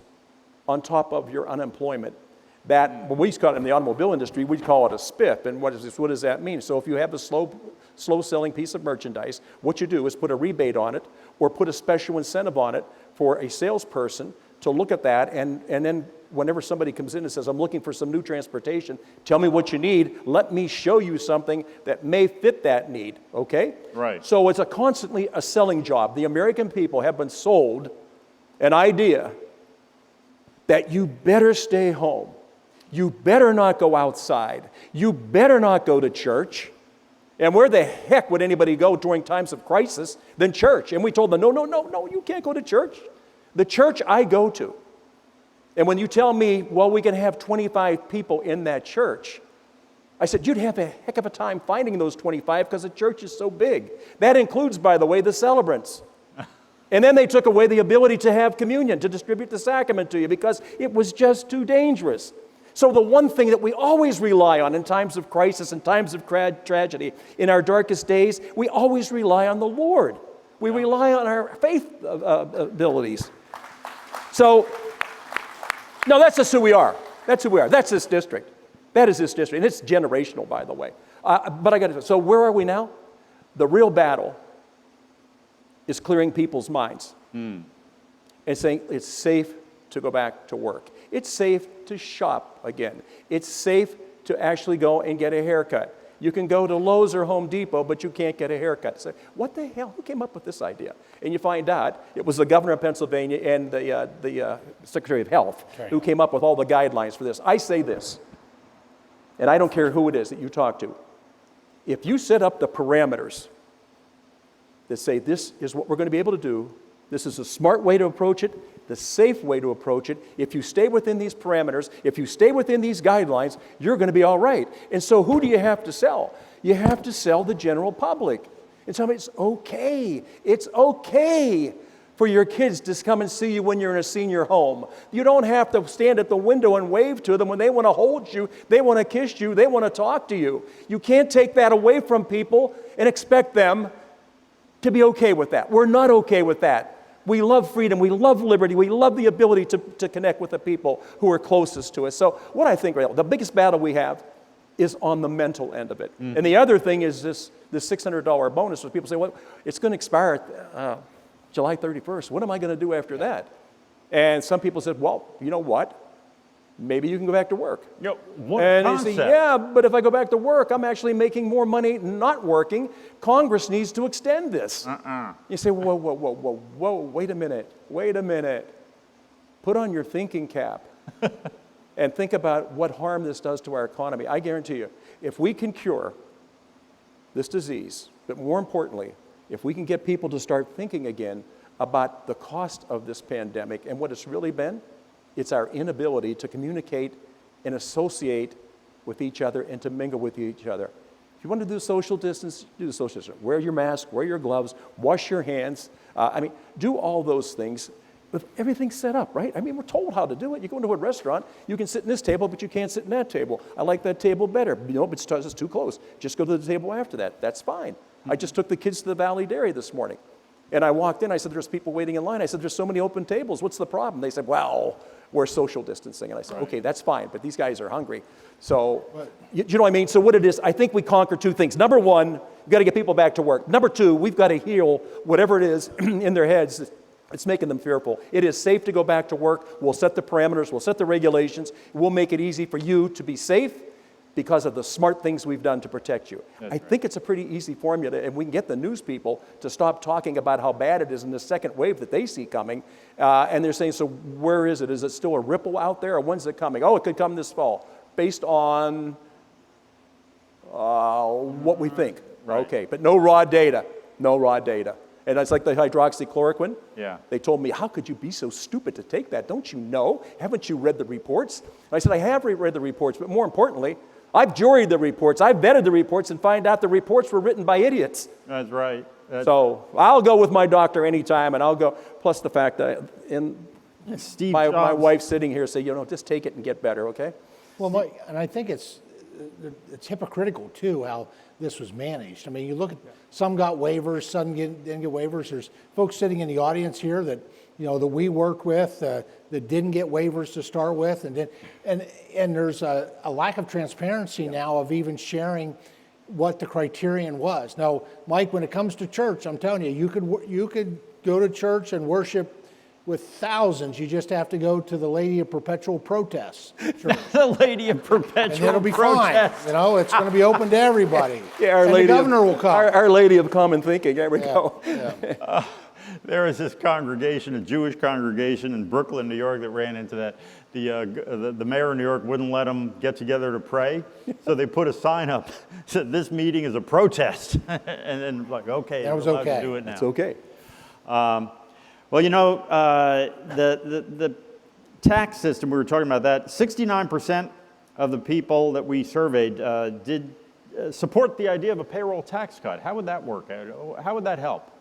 on top of your unemployment. That, when we call it in the automobile industry, we call it a spiff. And what does that mean? So if you have a slow-selling piece of merchandise, what you do is put a rebate on it or put a special incentive on it for a salesperson to look at that, and then whenever somebody comes in and says, I'm looking for some new transportation, tell me what you need, let me show you something that may fit that need, okay? Right. So it's constantly a selling job. The American people have been sold an idea that you better stay home, you better not go outside, you better not go to church. And where the heck would anybody go during times of crisis than church? And we told them, no, you can't go to church. The church I go to, and when you tell me, well, we can have 25 people in that church, I said, you'd have a heck of a time finding those 25 because the church is so big. That includes, by the way, the celebrants. And then they took away the ability to have communion, to distribute the sacrament to you, because it was just too dangerous. So the one thing that we always rely on in times of crisis, in times of tragedy, in our darkest days, we always rely on the Lord. We rely on our faith abilities. So, no, that's just who we are. That's who we are. That's this district. That is this district. And it's generational, by the way. But I got to. So where are we now? The real battle is clearing people's minds and saying it's safe to go back to work. It's safe to shop again. It's safe to actually go and get a haircut. You can go to Lowe's or Home Depot, but you can't get a haircut. So, what the hell? Who came up with this idea? And you find out it was the governor of Pennsylvania and the Secretary of Health who came up with all the guidelines for this. I say this, and I don't care who it is that you talk to. If you set up the parameters that say this is what we're going to be able to do, this is a smart way to approach it, the safe way to approach it. If you stay within these parameters, if you stay within these guidelines, you're going to be all right. And so who do you have to sell? You have to sell the general public. And tell me it's okay. It's okay for your kids to come and see you when you're in a senior home. You don't have to stand at the window and wave to them when they want to hold you, they want to kiss you, they want to talk to you. You can't take that away from people and expect them to be okay with that. We're not okay with that. We love freedom, we love liberty, we love the ability to connect with the people who are closest to us. So what I think, the biggest battle we have is on the mental end of it. And the other thing is this $600 bonus, where people say, well, it's going to expire July 31st. What am I going to do after that? And some people said, well, you know what? Maybe you can go back to work. What and concept? you say, yeah, but if I go back to work, I'm actually making more money not working. Congress needs to extend this. You say, whoa, wait a minute. Put on your thinking cap and think about what harm this does to our economy. I guarantee you, if we can cure this disease, but more importantly, if we can get people to start thinking again about the cost of this pandemic and what it's really been, it's our inability to communicate and associate with each other and to mingle with each other. If you want to do social distance, do the social distance. Wear your mask, wear your gloves, wash your hands. Do all those things with everything set up, right? I mean, we're told how to do it. You go into a restaurant, you can sit in this table, but you can't sit in that table. I like that table better. But it's too close. Just go to the table after that. That's fine. I just took the kids to the Valley Dairy this morning. And I walked in, I said, there's people waiting in line. I said, there's so many open tables. What's the problem? They said, well, we're social distancing. And I said, okay, that's fine, but these guys are hungry. So, you know what I mean? So what it is, I think we conquer two things. Number one, we've got to get people back to work. Number two, we've got to heal whatever it is in their heads it's making them fearful. It is safe to go back to work. We'll set the parameters. We'll set the regulations. We'll make it easy for you to be safe because of the smart things we've done to protect you. I think it's a pretty easy formula, and we can get the news people to stop talking about how bad it is in the second wave that they see coming. And they're saying, so where is it? Is it still a ripple out there, or when's it coming? Oh, it could come this fall, based on what we think. Okay, but no raw data. No raw data. And it's like the hydroxychloroquine. Yeah. They told me, how could you be so stupid to take that? Don't you know? Haven't you read the reports? And I said, I have read the reports, but more importantly, I've juried the reports. I've vetted the reports and find out the reports were written by idiots. That's right. So I'll go with my doctor anytime, and I'll go. Plus the fact that my wife's sitting here say, just take it and get better, okay? Well, and I think it's hypocritical, too, how this was managed. I mean, you look at, some got waivers, some didn't get waivers. There's folks sitting in the audience here that, that we work with that didn't get waivers to start with. And there's a lack of transparency now of even sharing what the criterion was. Now, Mike, when it comes to church, I'm telling you, you could go to church and worship with thousands. You just have to go to the Lady of Perpetual Protest. The Lady of Perpetual and it'll be Protest. fine. It's going to be open to everybody. Yeah, Our Lady the governor will come. Our Lady of Common Thinking. There we go. Yeah. There was this congregation, a Jewish congregation in Brooklyn, New York, that ran into that. The mayor of New York wouldn't let them get together to pray, so they put a sign up said, "This meeting is a protest," and then okay, that was allowed okay. to do it now. It's okay. Well, the tax system, we were talking about that. 69% of the people that we surveyed did support the idea of a payroll tax cut. How would that work? How would that help?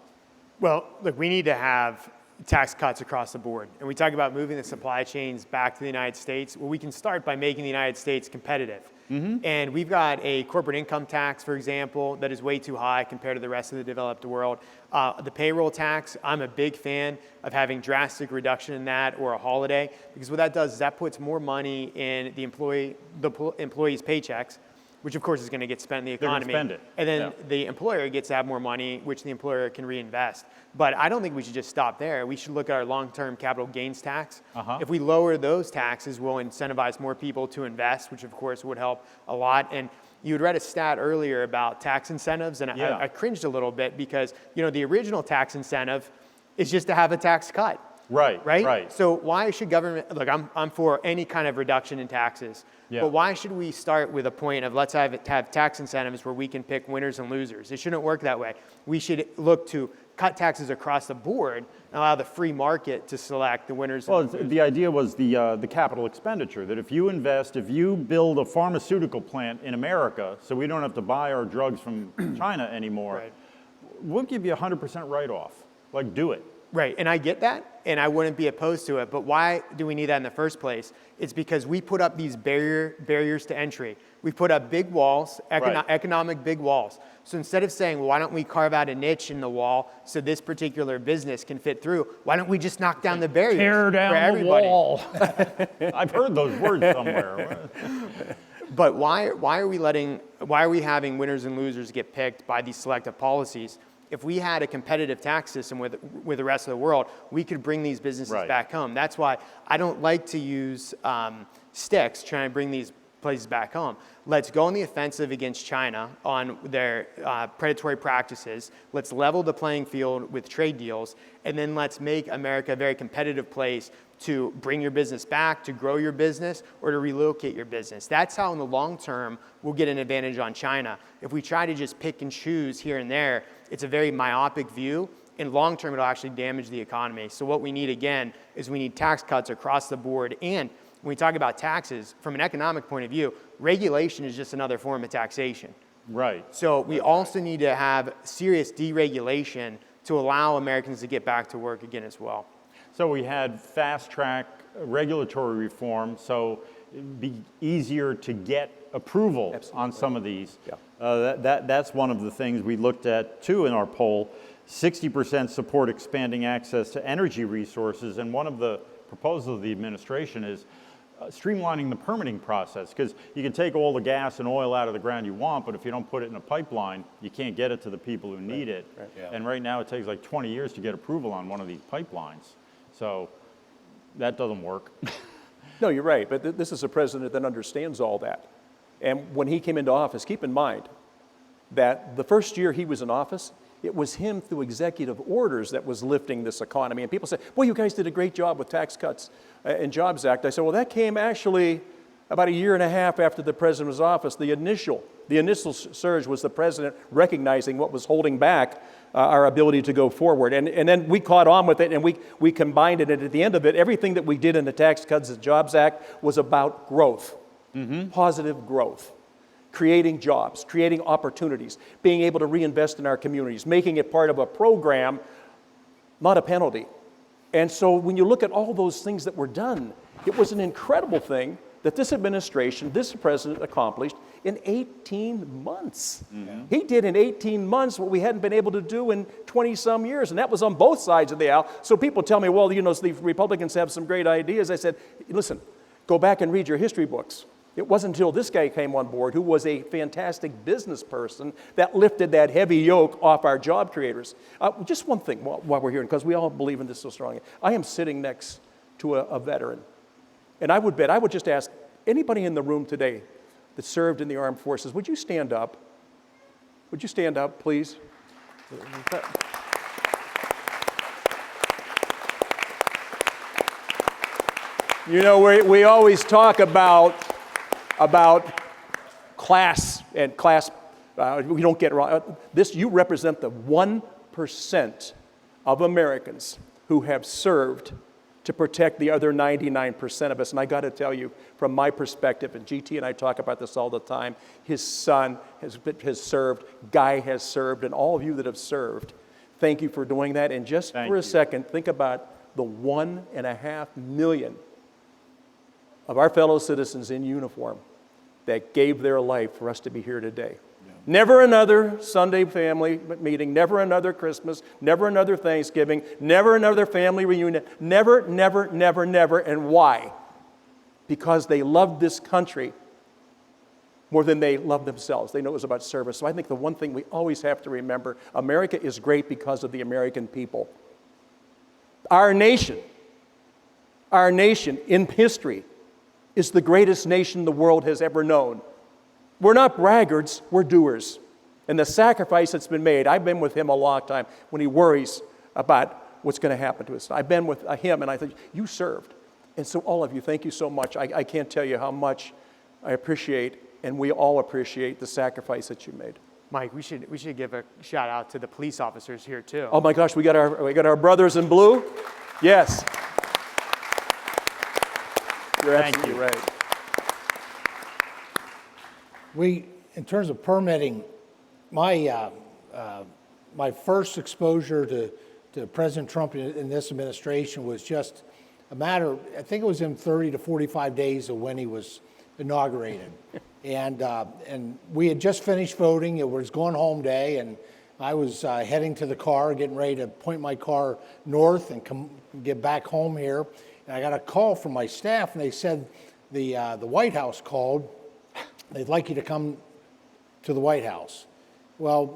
Well, look, we need to have tax cuts across the board. And we talk about moving the supply chains back to the United States. Well, we can start by making the United States competitive. And we've got a corporate income tax, for example, that is way too high compared to the rest of the developed world. The payroll tax, I'm a big fan of having drastic reduction in that, or a holiday, because what that does is that puts more money in the employee's paychecks, which of course is going to get spent in the economy. They're going to spend it. And then the employer gets to have more money, which the employer can reinvest. But I don't think we should just stop there. We should look at our long-term capital gains tax. If we lower those taxes, we'll incentivize more people to invest, which of course would help a lot. And you had read a stat earlier about tax incentives, and I cringed a little bit because the original tax incentive is just to have a tax cut. Right, right? right. So why should government, look, I'm for any kind of reduction in taxes, Yeah. but why should we start with a point of let's have tax incentives where we can pick winners and losers? It shouldn't work that way. We should look to cut taxes across the board and allow the free market to select the winners Well, and losers. the idea was the capital expenditure, that if you build a pharmaceutical plant in America, so we don't have to buy our drugs from China anymore, Right. we'll give you 100% write-off. Like, do it. Right, and I get that, and I wouldn't be opposed to it, but why do we need that in the first place? It's because we put up these barriers to entry. We put up big walls, Right. economic big walls. So instead of saying, well, why don't we carve out a niche in the wall so this particular business can fit through, why don't we just knock down the barriers Tear for down the everybody? wall. I've heard those words somewhere. But why are we having winners and losers get picked by these selective policies? If we had a competitive tax system with the rest of the world, we could bring these businesses Right. back home. That's why I don't like to use sticks trying to bring these places back home. Let's go on the offensive against China on their predatory practices. Let's level the playing field with trade deals, and then let's make America a very competitive place to bring your business back, to grow your business, or to relocate your business. That's how in the long term we'll get an advantage on China. If we try to just pick and choose here and there, it's a very myopic view. In long term, it'll actually damage the economy. So what we need, again, is we need tax cuts across the board. And when we talk about taxes, from an economic point of view, regulation is just another form of taxation. Right. So we also need to have serious deregulation to allow Americans to get back to work again as well. So we had fast-track regulatory reform, so it'd be easier to get approval on some of these. Yeah. That's one of the things we looked at, too, in our poll. 60% support expanding access to energy resources, and one of the proposals of the administration is streamlining the permitting process, because you can take all the gas and oil out of the ground you want, but if you don't put it in a pipeline, you can't get it to the people who need it. Right. Yeah. And right now, it takes like 20 years to get approval on one of these pipelines. So that doesn't work. No, you're right, but this is a president that understands all that. And when he came into office, keep in mind that the first year he was in office, it was him through executive orders that was lifting this economy. And people say, well, you guys did a great job with Tax Cuts and Jobs Act. I said, well, that came actually about a year and a half after the president was in office. The initial surge was the president recognizing what was holding back our ability to go forward. And then we caught on with it, and we combined it. And at the end of it, everything that we did in the Tax Cuts and Jobs Act was about growth, positive growth, creating jobs, creating opportunities, being able to reinvest in our communities, making it part of a program, not a penalty. And so when you look at all those things that were done, it was an incredible thing that this administration, this president accomplished in 18 months. He did in 18 months what we hadn't been able to do in 20-some years, and that was on both sides of the aisle. So people tell me, well, you know, the Republicans have some great ideas. I said, listen, go back and read your history books. It wasn't until this guy came on board, who was a fantastic business person, that lifted that heavy yoke off our job creators. Just one thing while we're here, because we all believe in this so strongly. I am sitting next to a veteran, and I would just ask anybody in the room today that served in the armed forces, would you stand up? Would you stand up, please? You know, we always talk about class and class. We don't get it wrong. You represent the 1% of Americans who have served to protect the other 99% of us. And I got to tell you, from my perspective, and GT and I talk about this all the time, his son has served, Guy has served, and all of you that have served, thank you for doing that. And just for a second, think about the 1.5 million of our fellow citizens in uniform that gave their life for us to be here today. Yeah. Never another Sunday family meeting, never another Christmas, never another Thanksgiving, never another family reunion, never, never, never, never. And why? Because they loved this country more than they loved themselves. They know it was about service. So I think the one thing we always have to remember, America is great because of the American people. Our nation in history is the greatest nation the world has ever known. We're not braggarts, we're doers. And the sacrifice that's been made, I've been with him a long time, when he worries about what's going to happen to us. I've been with him, and I think, you served. And so all of you, thank you so much. I can't tell you how much I appreciate, and we all appreciate the sacrifice that you made. Mike, we should give a shout out to the police officers here too. Oh my gosh, we got our brothers in blue. Yes. You're absolutely right. In terms of permitting, my first exposure to President Trump in this administration was just a matter, I think it was in 30 to 45 days of when he was inaugurated. And we had just finished voting. It was going home day, and I was heading to the car, getting ready to point my car north and get back home here. And I got a call from my staff, and they said the White House called. They'd like you to come to the White House. Well,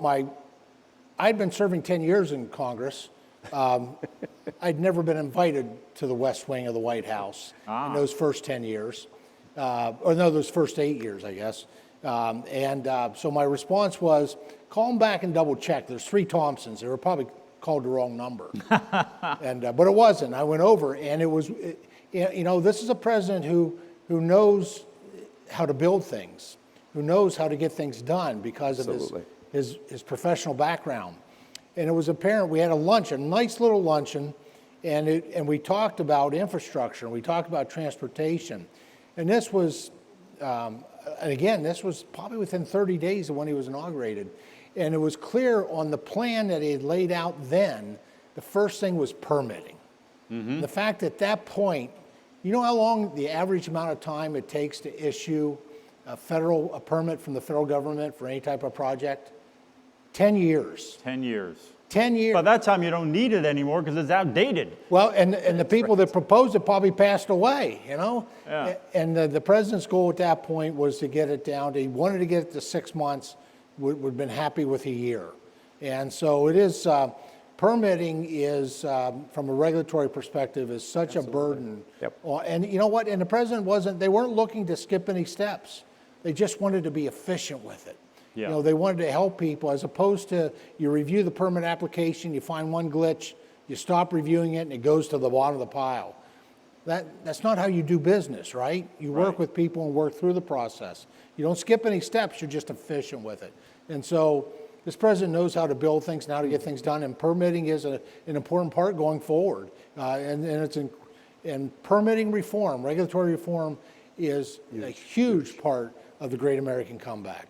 I'd been serving 10 years in Congress. I'd never been invited to the West Wing of the White House in those first 10 years. Those first 8 years, I guess. So my response was, call them back and double check. There's 3 Thompsons. They were probably called the wrong number. But it wasn't. I went over, and it was, this is a president who knows how to build things, who knows how to get things done because of his professional background. And it was apparent. We had a nice little luncheon, and we talked about infrastructure, and we talked about transportation. And this was, this was probably within 30 days of when he was inaugurated. And it was clear on the plan that he had laid out then, the first thing was permitting. Mm-hmm. The fact at that point, you know how long the average amount of time it takes to issue a permit from the federal government for any type of project? 10 years. 10 years. 10 years. By that time, you don't need it anymore because it's outdated. Well, and the people that proposed it probably passed away, Yeah. And the president's goal at that point was to get it down to, he wanted to get it to 6 months, would have been happy with a year. And so it is, permitting is, from a regulatory perspective, is such a burden. Yep. And you know what? And the president they weren't looking to skip any steps. They just wanted to be efficient with it. Yeah. They wanted to help people, as opposed to you review the permit application, you find one glitch, you stop reviewing it, and it goes to the bottom of the pile. That's not how you do business, right? You work with people and work through the process. You don't skip any steps, you're just efficient with it. And so this president knows how to build things and how to get things done, and permitting is an important part going forward. And permitting reform, regulatory reform, is a huge part of the Great American Comeback.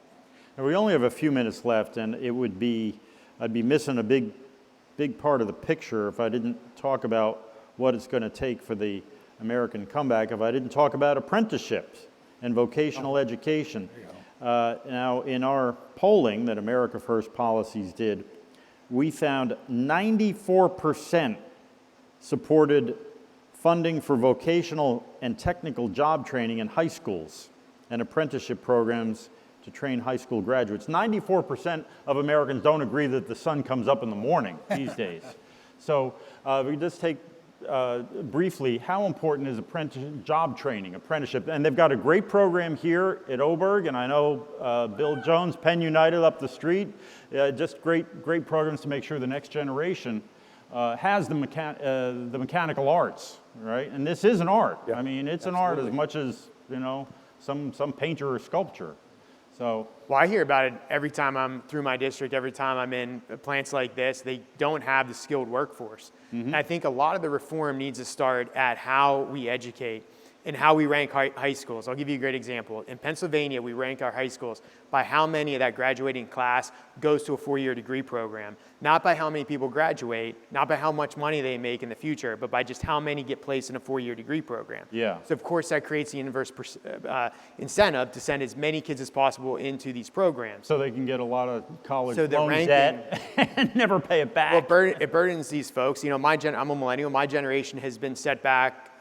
Now, we only have a few minutes left, and I'd be missing a big part of the picture if I didn't talk about what it's going to take for the American comeback, if I didn't talk about apprenticeships and vocational education. Now, in our polling that America First Policies did, we found 94% supported funding for vocational and technical job training in high schools and apprenticeship programs to train high school graduates. 94% of Americans don't agree that the sun comes up in the morning these days. So we just take briefly, how important is job training, apprenticeship? And they've got a great program here at Oberg, and I know Bill Jones, Penn United up the street, just great programs to make sure the next generation has the mechanical arts, right? And this is an art. Yeah, I mean, it's an art as much as, some painter or sculpture. So, well, I hear about it every time I'm through my district, every time I'm in plants like this. They don't have the skilled workforce. Mm-hmm. And I think a lot of the reform needs to start at how we educate and how we rank high schools. I'll give you a great example. In Pennsylvania, we rank our high schools by how many of that graduating class goes to a 4-year degree program. Not by how many people graduate, not by how much money they make in the future, but by just how many get placed in a 4-year degree program. Yeah. So of course that creates the inverse incentive to send as many kids as possible into these programs. So they can get a lot of college loan debt and never pay it back. Well, it burdens these folks. I'm a millennial. My generation has been set back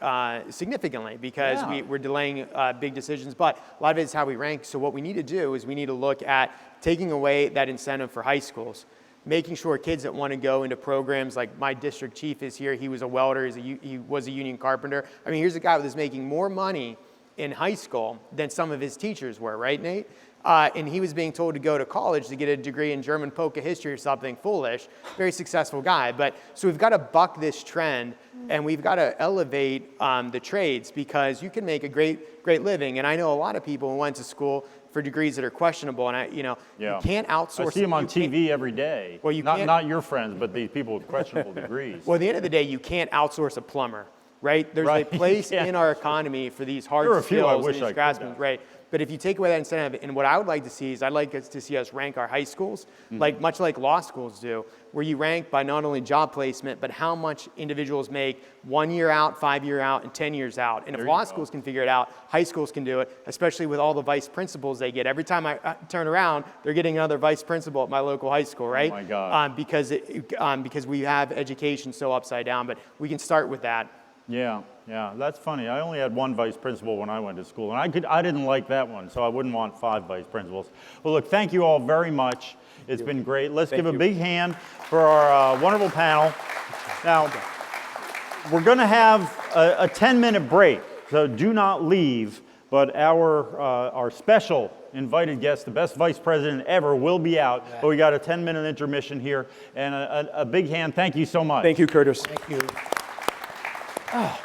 significantly because we're delaying big decisions, but a lot of it is how we rank. So what we need to do is we need to look at taking away that incentive for high schools, making sure kids that want to go into programs like my district chief is here. He was a welder. He was a union carpenter. I mean, here's a guy who's making more money in high school than some of his teachers were, right, Nate? And he was being told to go to college to get a degree in German polka history or something foolish. Very successful guy. But so we've got to buck this trend, and we've got to elevate the trades, because you can make a great living. And I know a lot of people who went to school for degrees that are questionable, and you can't outsource. I see them on TV every day. Well, you not your friends, but these people with questionable degrees. Well, at the end of the day, you can't outsource a plumber, right? There's a place in our economy for these hard skills and these craftsmen, right? But if you take away that incentive, and what I would like to see is I'd like us to see us rank our high schools, much like law schools do, where you rank by not only job placement, but how much individuals make 1 year out, 5 year out, and 10 years out. And if law schools can figure it out, high schools can do it, especially with all the vice principals they get. Every time I turn around, they're getting another vice principal at my local high school, right? Oh my God. Because we have education so upside down, but we can start with that. Yeah, that's funny. I only had one vice principal when I went to school, and I didn't like that one, so I wouldn't want 5 vice principals. Well, look, thank you all very much. It's been great. Let's give a big hand for our wonderful panel. Now, we're going to have a 10-minute break, so do not leave. But our special invited guest, the best vice president ever, will be out. But we got a 10-minute intermission here, and a big hand. Thank you so much. Thank you, Curtis. Thank you. Oh.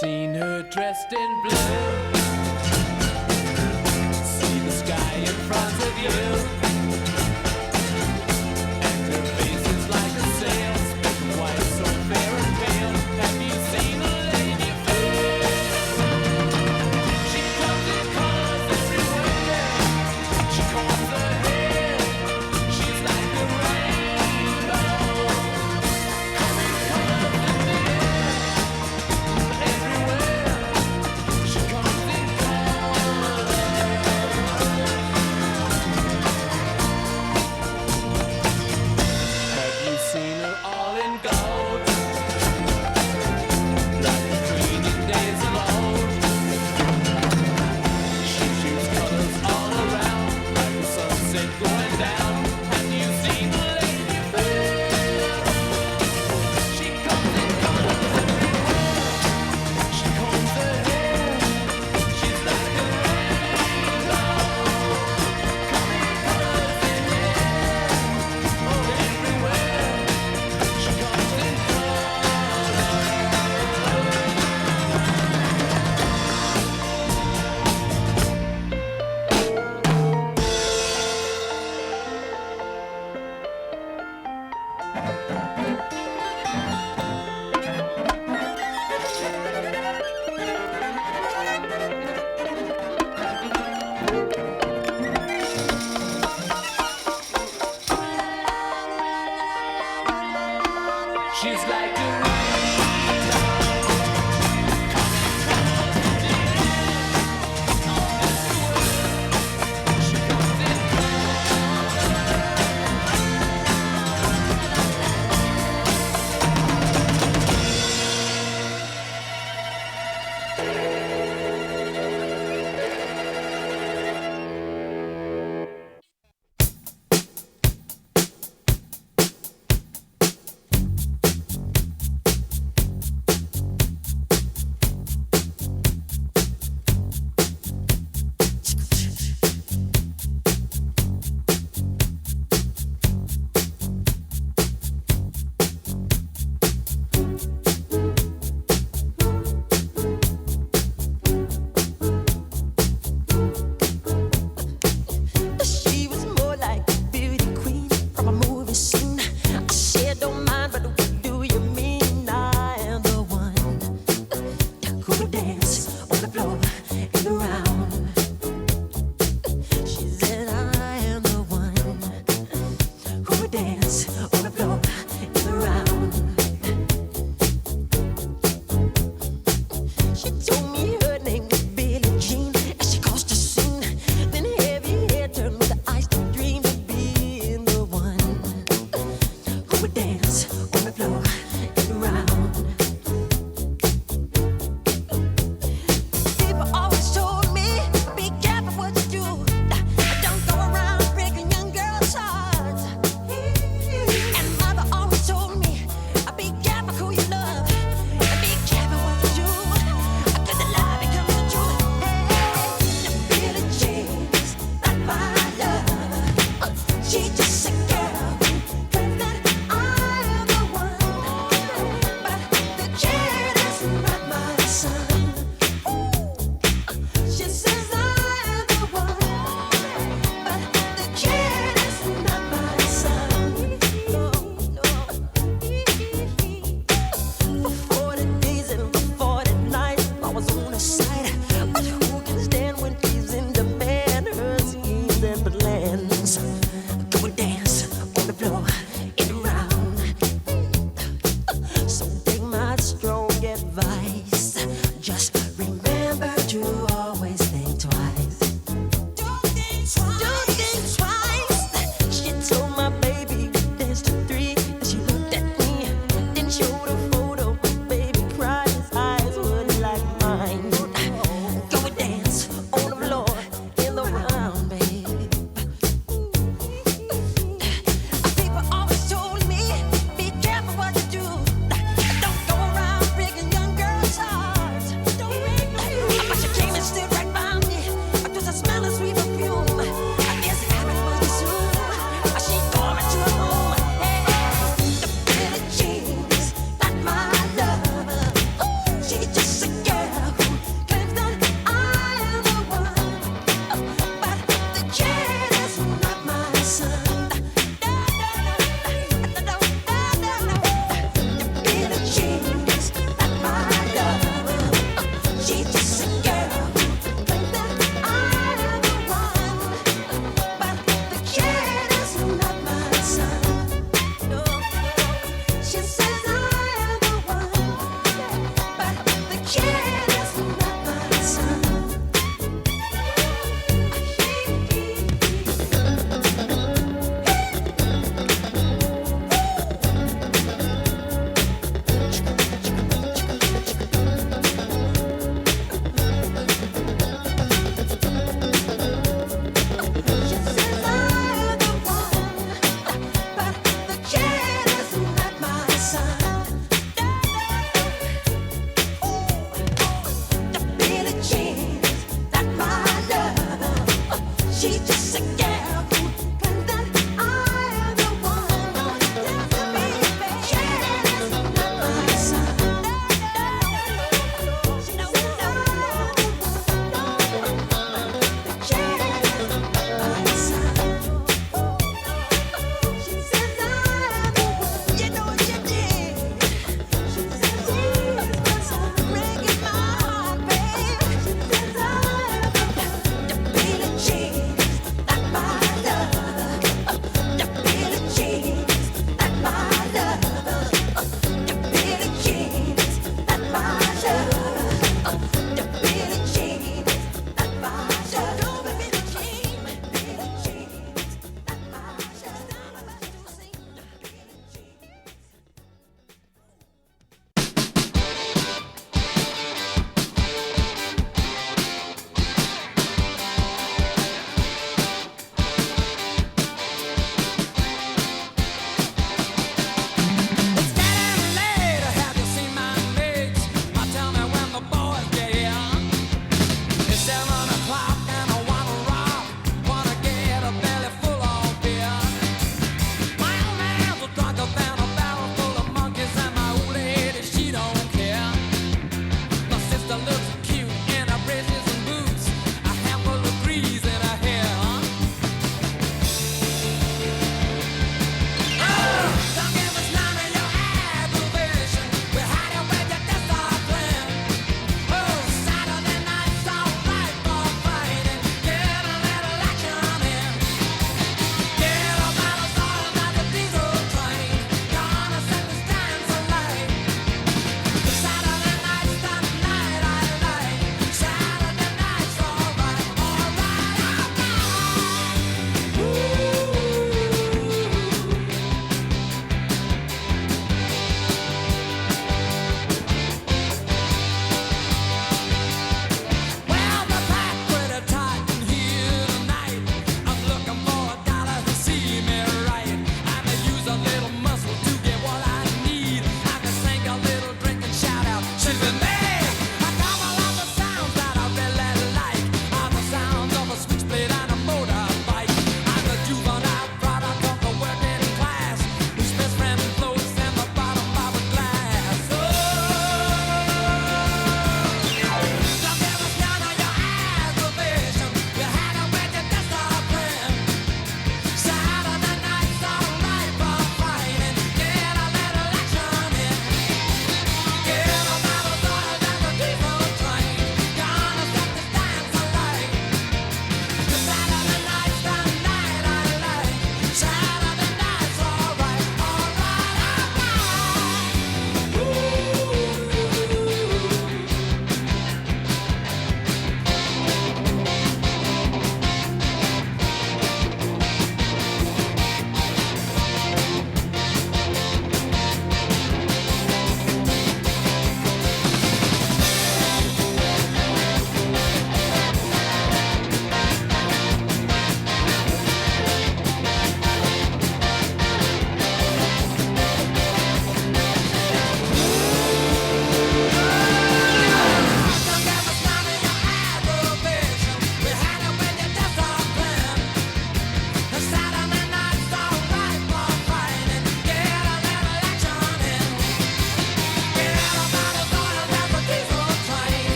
Seen her dressed in blue. See the sky in front of you. And her face is like a sail, spoken white, so fair and pale. Have you seen a lady fair? She comes in colors everywhere. She combs her hair. She's like a rainbow. Coming colors in the air. She comes in colors. Have you seen her all in gold? Like the queen in days of old. She shoots colors all around, like the sunset going down. Have you seen a lady fair? She comes in colors everywhere. She combs her hair. She's like a rainbow. Coming colors in the air. Oh, everywhere. She comes in She's like a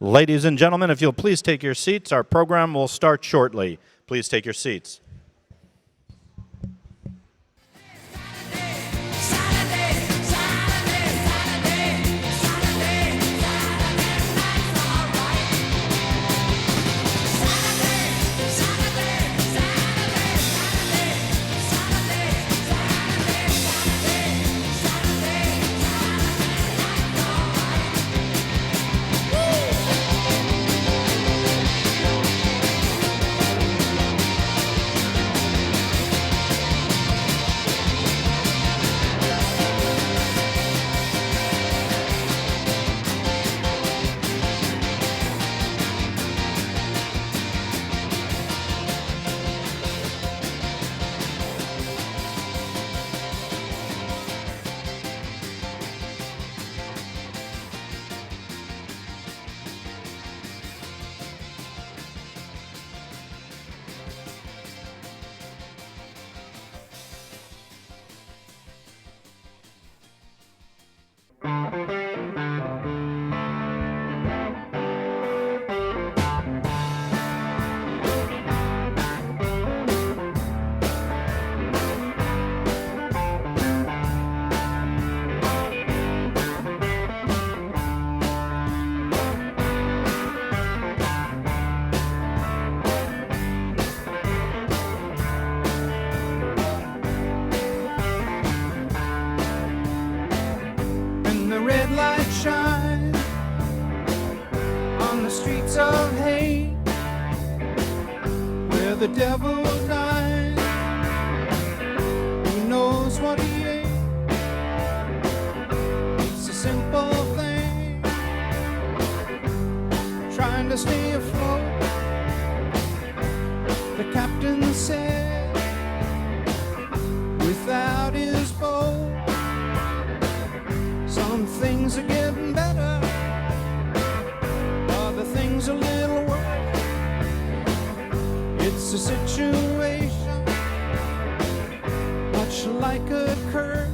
Ladies and gentlemen, if you'll please take your seats, our program will start shortly. Please take your seats. When the red light shines on the streets of hate, where the devil dies, who knows what he ate? It's a simple thing, trying to stay afloat. The captain said, without his boat, some things are getting better, other things a little worse. It's a situation much like a curse.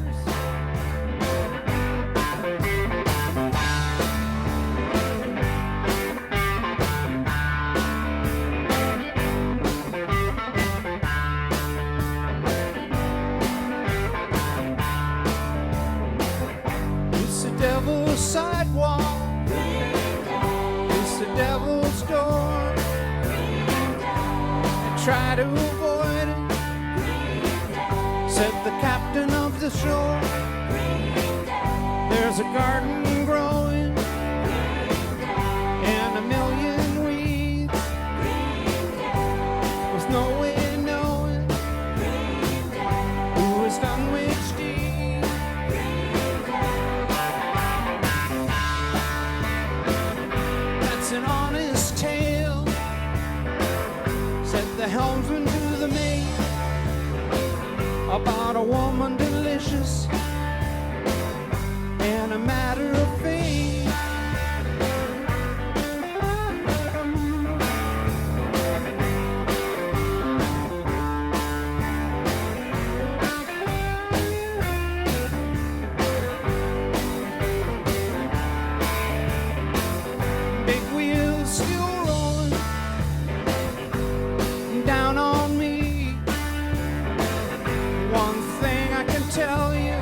It's the devil's sidewalk, it's the devil's door. I try to avoid it, said the captain of the shore. There's a garden growing and a million weeds, with no way knowing who has done which deed. That's an honest tale, said the helmsman to the mate, about a woman delicious and a matter of fate. Big wheels still rolling down on me. One thing I can tell you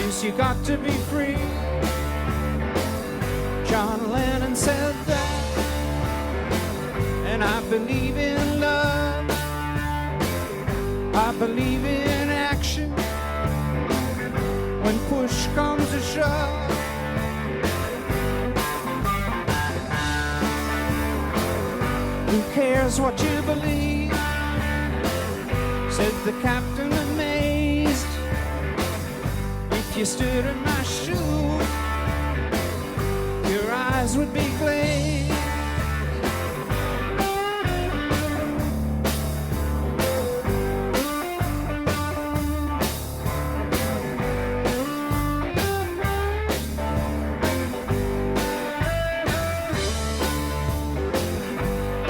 is you got to be free. John Lennon said that, and I believe in love. I believe in action when push comes to shove. Who cares what you believe? Said the captain, amazed. If you stood in my shoes, your eyes would be glazed.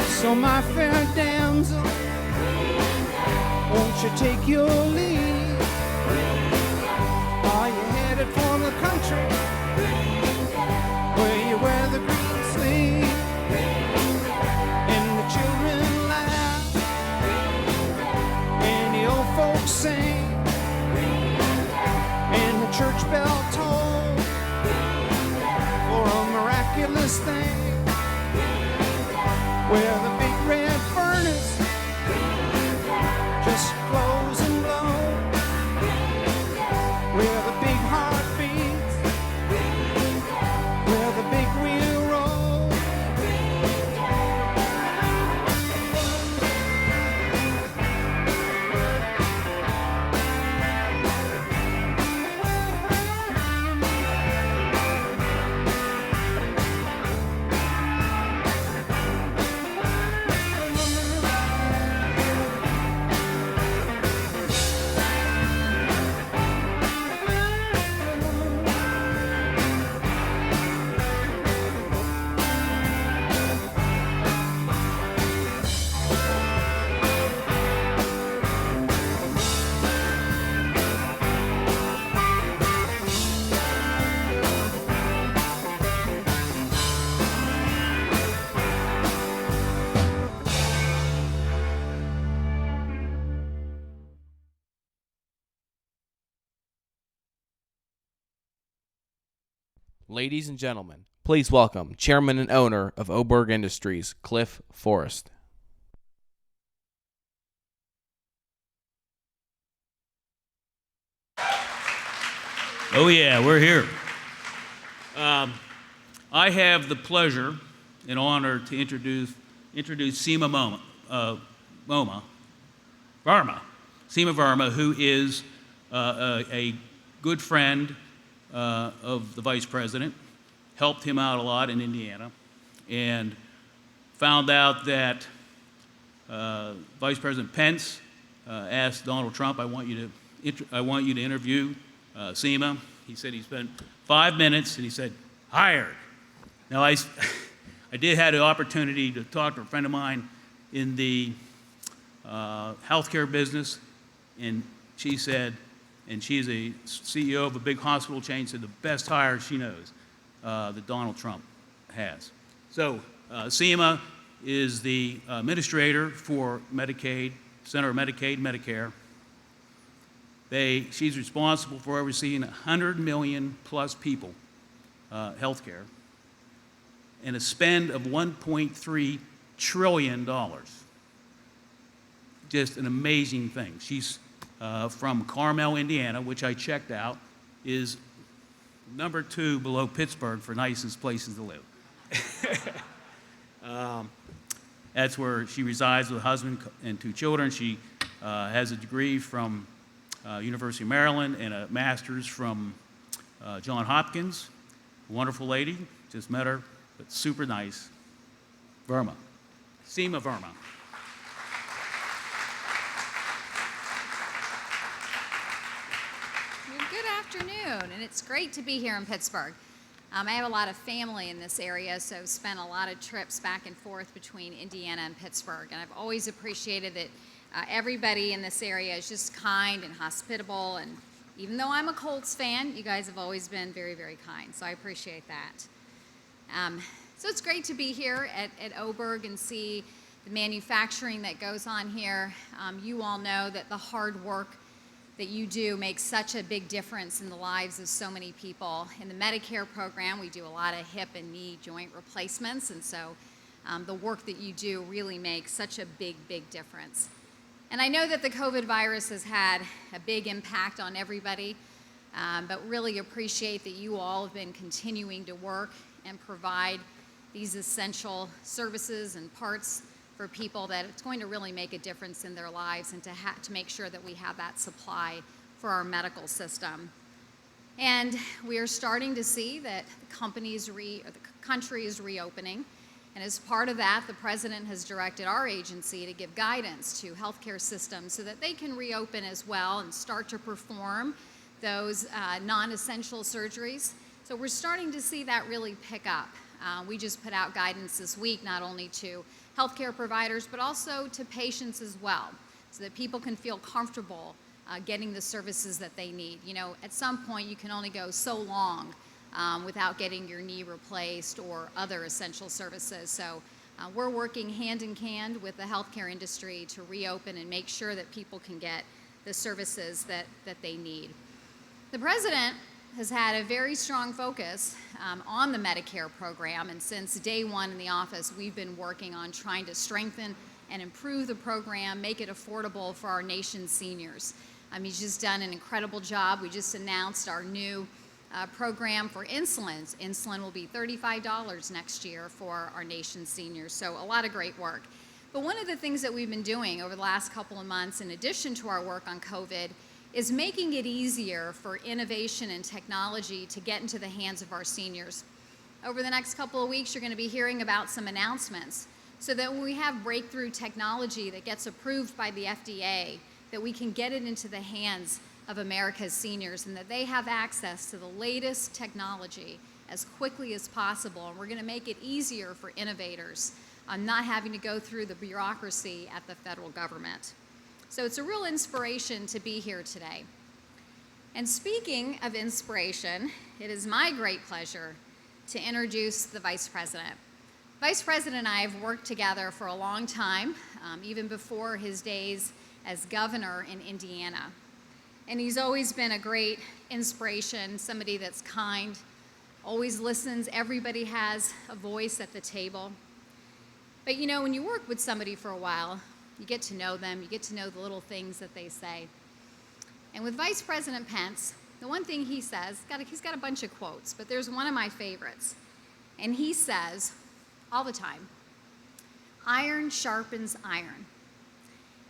So my fair damsel, won't you take your leave? Are you headed for the country where you wear the Ladies and gentlemen, please welcome Chairman and owner of Oberg Industries, Cliff Forrest. Oh yeah, we're here. I have the pleasure and honor to introduce Seema Verma, who is a good friend of the Vice President, helped him out a lot in Indiana, and found out that Vice President Pence asked Donald Trump, I want you to interview Seema. He said he spent 5 minutes, and he said, hired. Now, I did have the opportunity to talk to a friend of mine in the healthcare business, and she said, and she's a CEO of a big hospital chain, said the best hire she knows that Donald Trump has. So Seema is the administrator for Medicaid, Center of Medicaid, Medicare. She's responsible for overseeing 100 million plus people health care and a spend of $1.3 trillion. Just an amazing thing. She's from Carmel, Indiana, which I checked out, is number 2 below Pittsburgh for nicest places to live. That's where she resides with a husband and 2 children. She has a degree from University of Maryland and a master's from Johns Hopkins. Wonderful lady, just met her, but super nice. Verma, Seema Verma. Well, good afternoon, and it's great to be here in Pittsburgh. I have a lot of family in this area, so I've spent a lot of trips back and forth between Indiana and Pittsburgh, and I've always appreciated that everybody in this area is just kind and hospitable, and even though I'm a Colts fan, you guys have always been very, very kind, so I appreciate that. So it's great to be here at Oberg and see the manufacturing that goes on here. You all know that the hard work that you do makes such a big difference in the lives of so many people. In the Medicare program, we do a lot of hip and knee joint replacements, and so the work that you do really makes such a big, big difference. And I know that the COVID virus has had a big impact on everybody, but really appreciate that you all have been continuing to work and provide these essential services and parts for people that it's going to really make a difference in their lives, and to make sure that we have that supply for our medical system. And we are starting to see that the country is reopening. And as part of that, the President has directed our agency to give guidance to healthcare systems so that they can reopen as well and start to perform those non-essential surgeries. So we're starting to see that really pick up. We just put out guidance this week, not only to healthcare providers, but also to patients as well, so that people can feel comfortable getting the services that they need. You know, at some point, you can only go so long without getting your knee replaced or other essential services. So we're working hand in hand with the healthcare industry to reopen and make sure that people can get the services that they need. The President has had a very strong focus on the Medicare program, and since day one in the office, we've been working on trying to strengthen and improve the program, make it affordable for our nation's seniors. He's just done an incredible job. We just announced our new program for insulin. Insulin will be $35 next year for our nation's seniors, so a lot of great work. But one of the things that we've been doing over the last couple of months, in addition to our work on COVID, is making it easier for innovation and technology to get into the hands of our seniors. Over the next couple of weeks, you're going to be hearing about some announcements so that when we have breakthrough technology that gets approved by the FDA, that we can get it into the hands of America's seniors and that they have access to the latest technology as quickly as possible. And we're going to make it easier for innovators, not having to go through the bureaucracy at the federal government. So it's a real inspiration to be here today. And speaking of inspiration, it is my great pleasure to introduce the Vice President. Vice President and I have worked together for a long time, even before his days as governor in Indiana. And he's always been a great inspiration, somebody that's kind, always listens. Everybody has a voice at the table. But you know, when you work with somebody for a while, you get to know them, you get to know the little things that they say. And with Vice President Pence, the one thing he says, he's got a bunch of quotes, but there's one of my favorites. And he says, all the time, iron sharpens iron.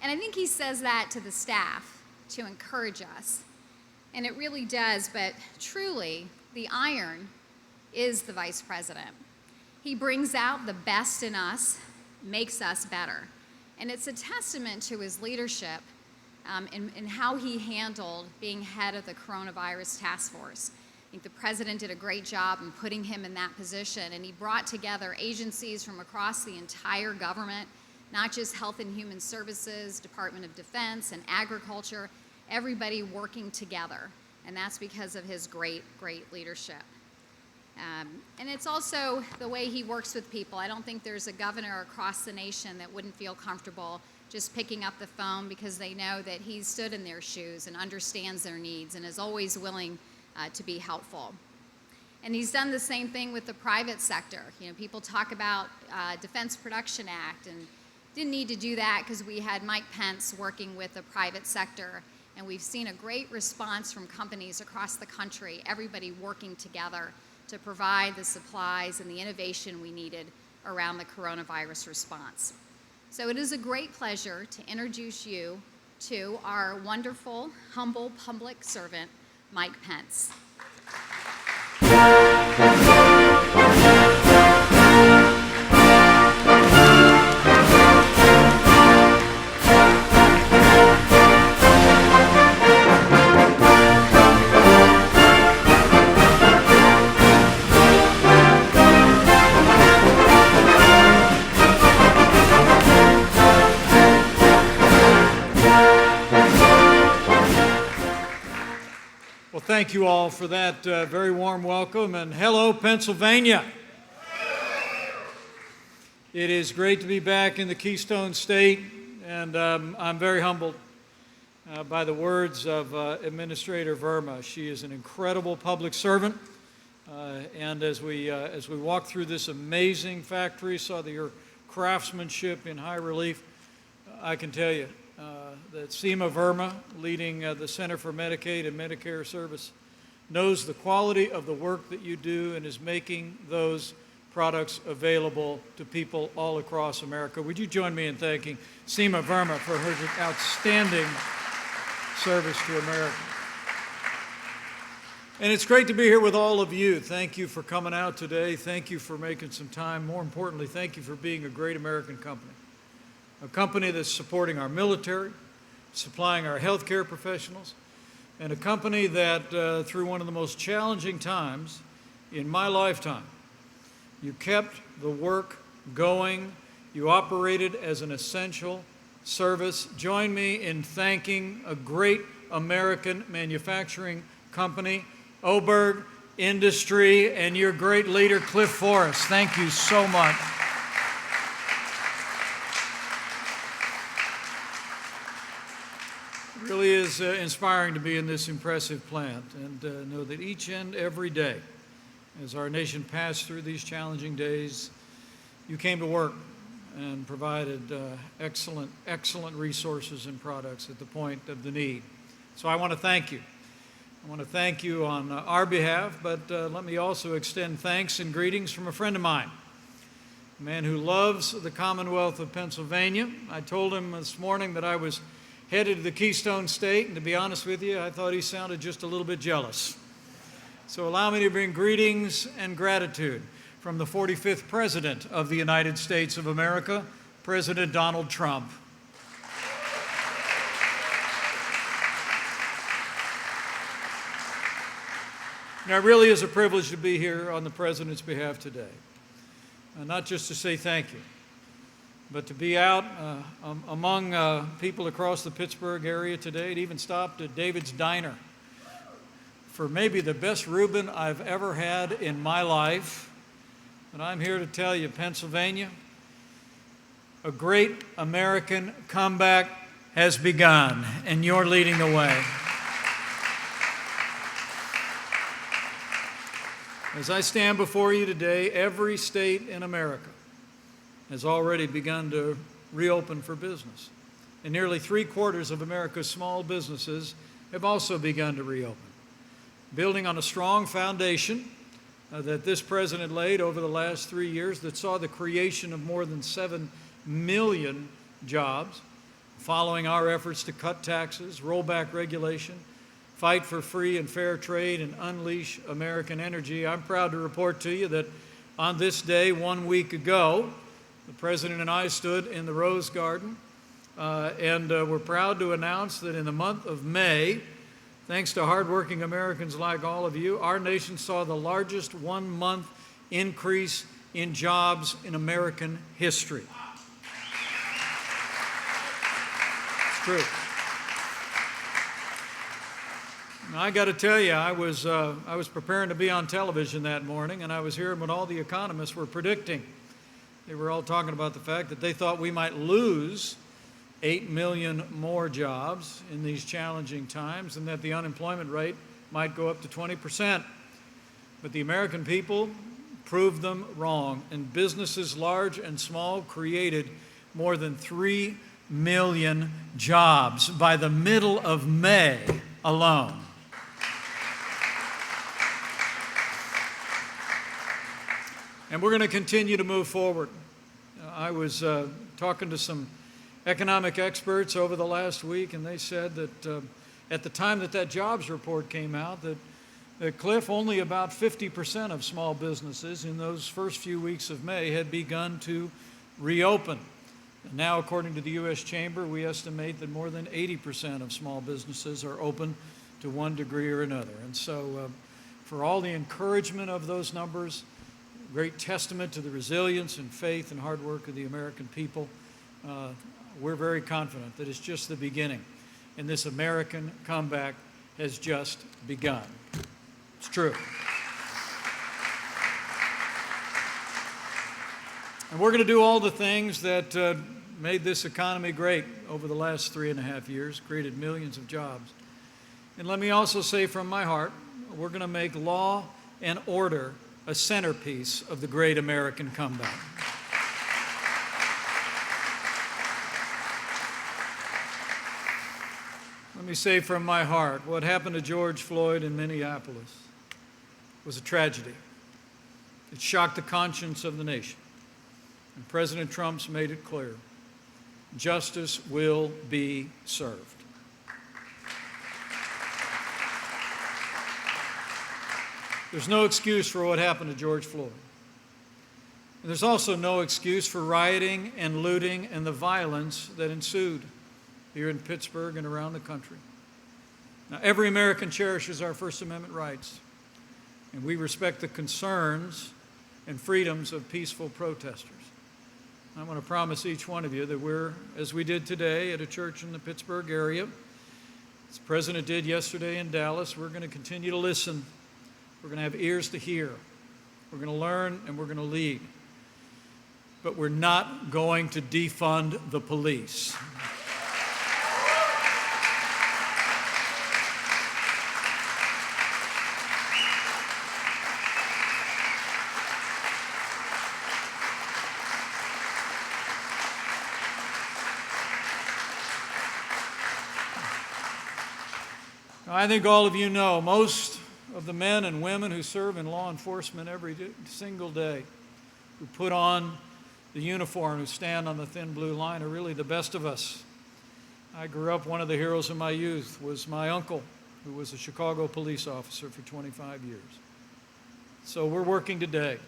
And I think he says that to the staff to encourage us. And it really does, but truly, the iron is the Vice President. He brings out the best in us, makes us better. And it's a testament to his leadership and how he handled being head of the coronavirus task force. I think the president did a great job in putting him in that position, and he brought together agencies from across the entire government, not just Health and Human Services, Department of Defense, and Agriculture, everybody working together. And that's because of his great, great leadership. And it's also the way he works with people. I don't think there's a governor across the nation that wouldn't feel comfortable just picking up the phone because they know that he's stood in their shoes and understands their needs and is always willing to be helpful. And he's done the same thing with the private sector. You know, people talk about Defense Production Act, and didn't need to do that because we had Mike Pence working with the private sector, and we've seen a great response from companies across the country, everybody working together to provide the supplies and the innovation we needed around the coronavirus response. So it is a great pleasure to introduce you to our wonderful, humble public servant, Mike Pence. Thank you all for that very warm welcome, and hello, Pennsylvania. It is great to be back in the Keystone State, and I'm very humbled by the words of Administrator Verma. She is an incredible public servant, and as we walked through this amazing factory, saw your craftsmanship in high relief, I can tell you that Seema Verma, leading the Center for Medicaid and Medicare Service, knows the quality of the work that you do and is making those products available to people all across America. Would you join me in thanking Seema Verma for her outstanding service to America? And it's great to be here with all of you. Thank you for coming out today. Thank you for making some time. More importantly, thank you for being a great American company. A company that's supporting our military, supplying our healthcare professionals, and a company that, through one of the most challenging times in my lifetime, you kept the work going. You operated as an essential service. Join me in thanking a great American manufacturing company, Oberg Industry, and your great leader, Cliff Forrest. Thank you so much. It really is inspiring to be in this impressive plant and know that each and every day, as our nation passed through these challenging days, you came to work and provided excellent, excellent resources and products at the point of the need. So I want to thank you. I want to thank you on our behalf, but let me also extend thanks and greetings from a friend of mine, a man who loves the Commonwealth of Pennsylvania. I told him this morning that I was headed to the Keystone State, and to be honest with you, I thought he sounded just a little bit jealous. So allow me to bring greetings and gratitude from the 45th President of the United States of America, President Donald Trump. Now, it really is a privilege to be here on the President's behalf today, not just to say thank you, but to be out among people across the Pittsburgh area today. It even stopped at David's Diner for maybe the best Reuben I've ever had in my life. And I'm here to tell you, Pennsylvania, a great American comeback has begun, and you're leading the way. As I stand before you today, every state in America has already begun to reopen for business. And nearly 3/4 of America's small businesses have also begun to reopen. Building on a strong foundation that this president laid over the last 3 years that saw the creation of more than 7 million jobs, following our efforts to cut taxes, roll back regulation, fight for free and fair trade, and unleash American energy, I'm proud to report to you that on this day 1 week ago, the President and I stood in the Rose Garden, and we're proud to announce that in the month of May, thanks to hardworking Americans like all of you, our nation saw the largest one-month increase in jobs in American history. It's true. Now, I got to tell you, I was preparing to be on television that morning, and I was hearing what all the economists were predicting. They were all talking about the fact that they thought we might lose 8 million more jobs in these challenging times, and that the unemployment rate might go up to 20%. But the American people proved them wrong, and businesses large and small created more than 3 million jobs by the middle of May alone. And we're going to continue to move forward. I was talking to some economic experts over the last week, and they said that at the time that jobs report came out, that Cliff, only about 50% of small businesses in those first few weeks of May had begun to reopen. And now, according to the U.S. Chamber, we estimate that more than 80% of small businesses are open to one degree or another. And so for all the encouragement of those numbers, great testament to the resilience and faith and hard work of the American people, we're very confident that it's just the beginning, and this American comeback has just begun. It's true. And we're going to do all the things that made this economy great over the last 3.5 years, created millions of jobs. And let me also say from my heart, we're going to make law and order a centerpiece of the great American comeback. Let me say from my heart, what happened to George Floyd in Minneapolis was a tragedy. It shocked the conscience of the nation. And President Trump's made it clear. Justice will be served. There's no excuse for what happened to George Floyd. And there's also no excuse for rioting and looting and the violence that ensued here in Pittsburgh and around the country. Now, every American cherishes our First Amendment rights, and we respect the concerns and freedoms of peaceful protesters. I want to promise each one of you that we're, as we did today at a church in the Pittsburgh area, as the President did yesterday in Dallas, we're going to continue to listen. We're going to have ears to hear. We're going to learn and we're going to lead. But we're not going to defund the police. I think all of you know most of the men and women who serve in law enforcement every single day, who put on the uniform, who stand on the thin blue line, are really the best of us. I grew up, one of the heroes of my youth was my uncle, who was a Chicago police officer for 25 years. So we're working today.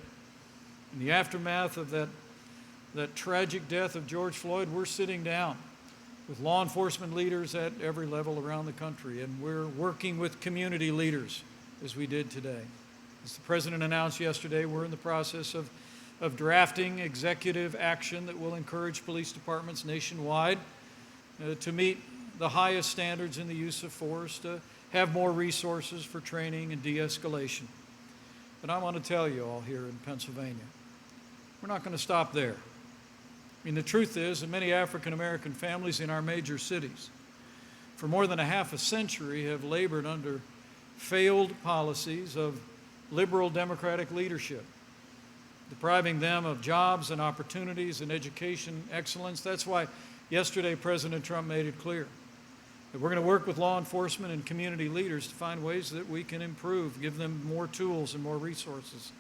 In the aftermath of that tragic death of George Floyd, we're sitting down with law enforcement leaders at every level around the country, and we're working with community leaders as we did today. As the President announced yesterday, we're in the process of drafting executive action that will encourage police departments nationwide to meet the highest standards in the use of force, to have more resources for training and de-escalation. But I want to tell you all here in Pennsylvania, we're not going to stop there. I mean, the truth is that many African American families in our major cities for more than a half a century have labored under failed policies of liberal Democratic leadership, depriving them of jobs and opportunities and education excellence. That's why yesterday President Trump made it clear that we're going to work with law enforcement and community leaders to find ways that we can improve, give them more tools and more resources.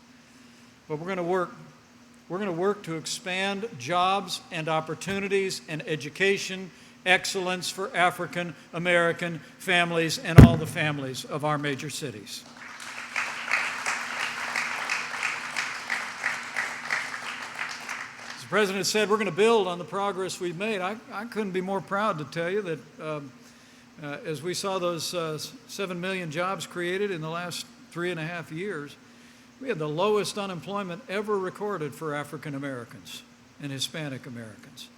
But we're going to work to expand jobs and opportunities and education excellence for African American families and all the families of our major cities. As the President said, we're going to build on the progress we've made. I couldn't be more proud to tell you that as we saw those 7 million jobs created in the last 3.5 years, we had the lowest unemployment ever recorded for African Americans and Hispanic Americans.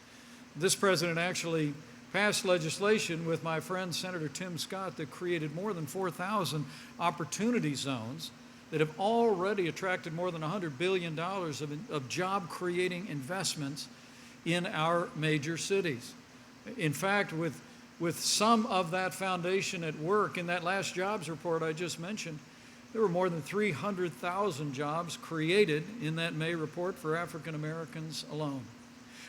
This president actually passed legislation with my friend Senator Tim Scott that created more than 4,000 opportunity zones that have already attracted more than $100 billion of job-creating investments in our major cities. In fact, with some of that foundation at work, in that last jobs report I just mentioned, there were more than 300,000 jobs created in that May report for African Americans alone.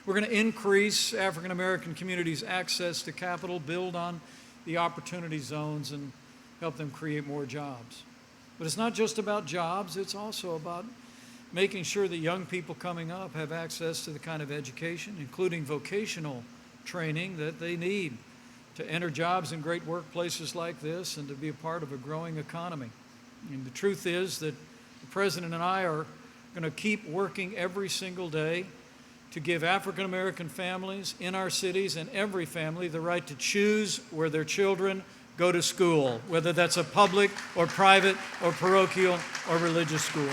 We're going to increase African American communities' access to capital, build on the opportunity zones, and help them create more jobs. But it's not just about jobs, it's also about making sure that young people coming up have access to the kind of education, including vocational training, that they need to enter jobs in great workplaces like this and to be a part of a growing economy. And the truth is that the President and I are going to keep working every single day to give African American families in our cities and every family the right to choose where their children go to school, whether that's a public or private or parochial or religious school.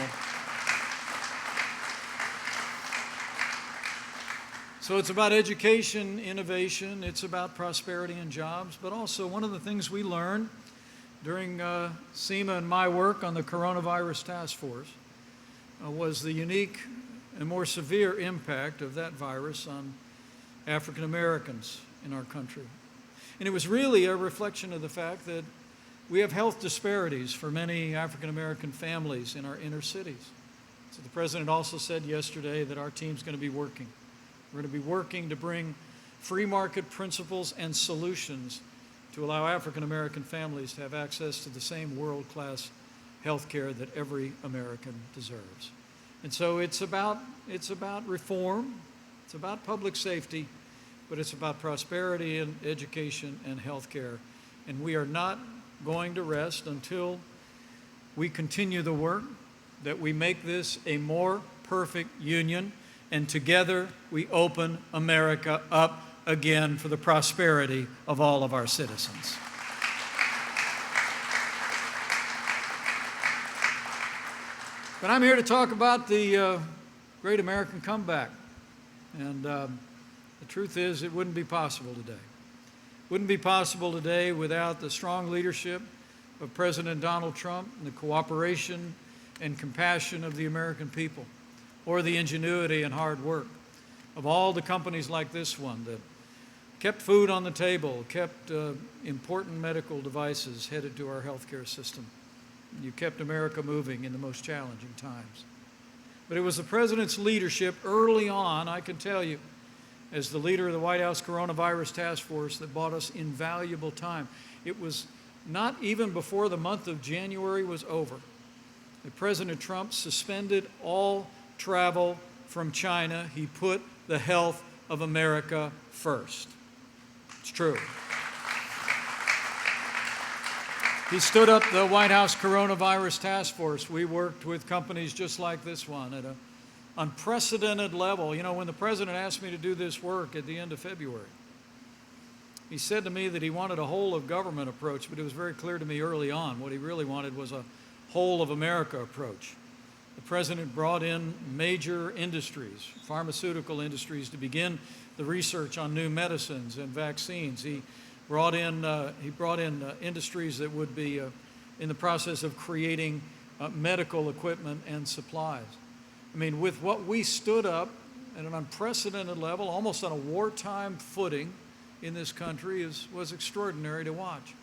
So it's about education, innovation, it's about prosperity and jobs, but also one of the things we learned during Seema and my work on the coronavirus task force was the unique and more severe impact of that virus on African Americans in our country. And it was really a reflection of the fact that we have health disparities for many African American families in our inner cities. So the President also said yesterday that our team's going to be working. We're going to be working to bring free market principles and solutions to allow African American families to have access to the same world-class health care that every American deserves. And so it's about reform, it's about public safety, but it's about prosperity and education and health care. And we are not going to rest until we continue the work, that we make this a more perfect union, and together we open America up again for the prosperity of all of our citizens. But I'm here to talk about the great American comeback. And the truth is, it wouldn't be possible today. Wouldn't be possible today without the strong leadership of President Donald Trump and the cooperation and compassion of the American people, or the ingenuity and hard work of all the companies like this one that kept food on the table, kept important medical devices headed to our healthcare system. You kept America moving in the most challenging times. But it was the President's leadership early on, I can tell you, as the leader of the White House Coronavirus Task Force, that bought us invaluable time. It was not even before the month of January was over that President Trump suspended all travel from China. He put the health of America first. It's true. He stood up the White House Coronavirus Task Force. We worked with companies just like this one at an unprecedented level. You know, when the President asked me to do this work at the end of February, he said to me that he wanted a whole of government approach, but it was very clear to me early on what he really wanted was a whole of America approach. The President brought in major industries, pharmaceutical industries, to begin the research on new medicines and vaccines. He brought in industries that would be in the process of creating medical equipment and supplies. I mean, with what we stood up at an unprecedented level, almost on a wartime footing in this country, was extraordinary to watch.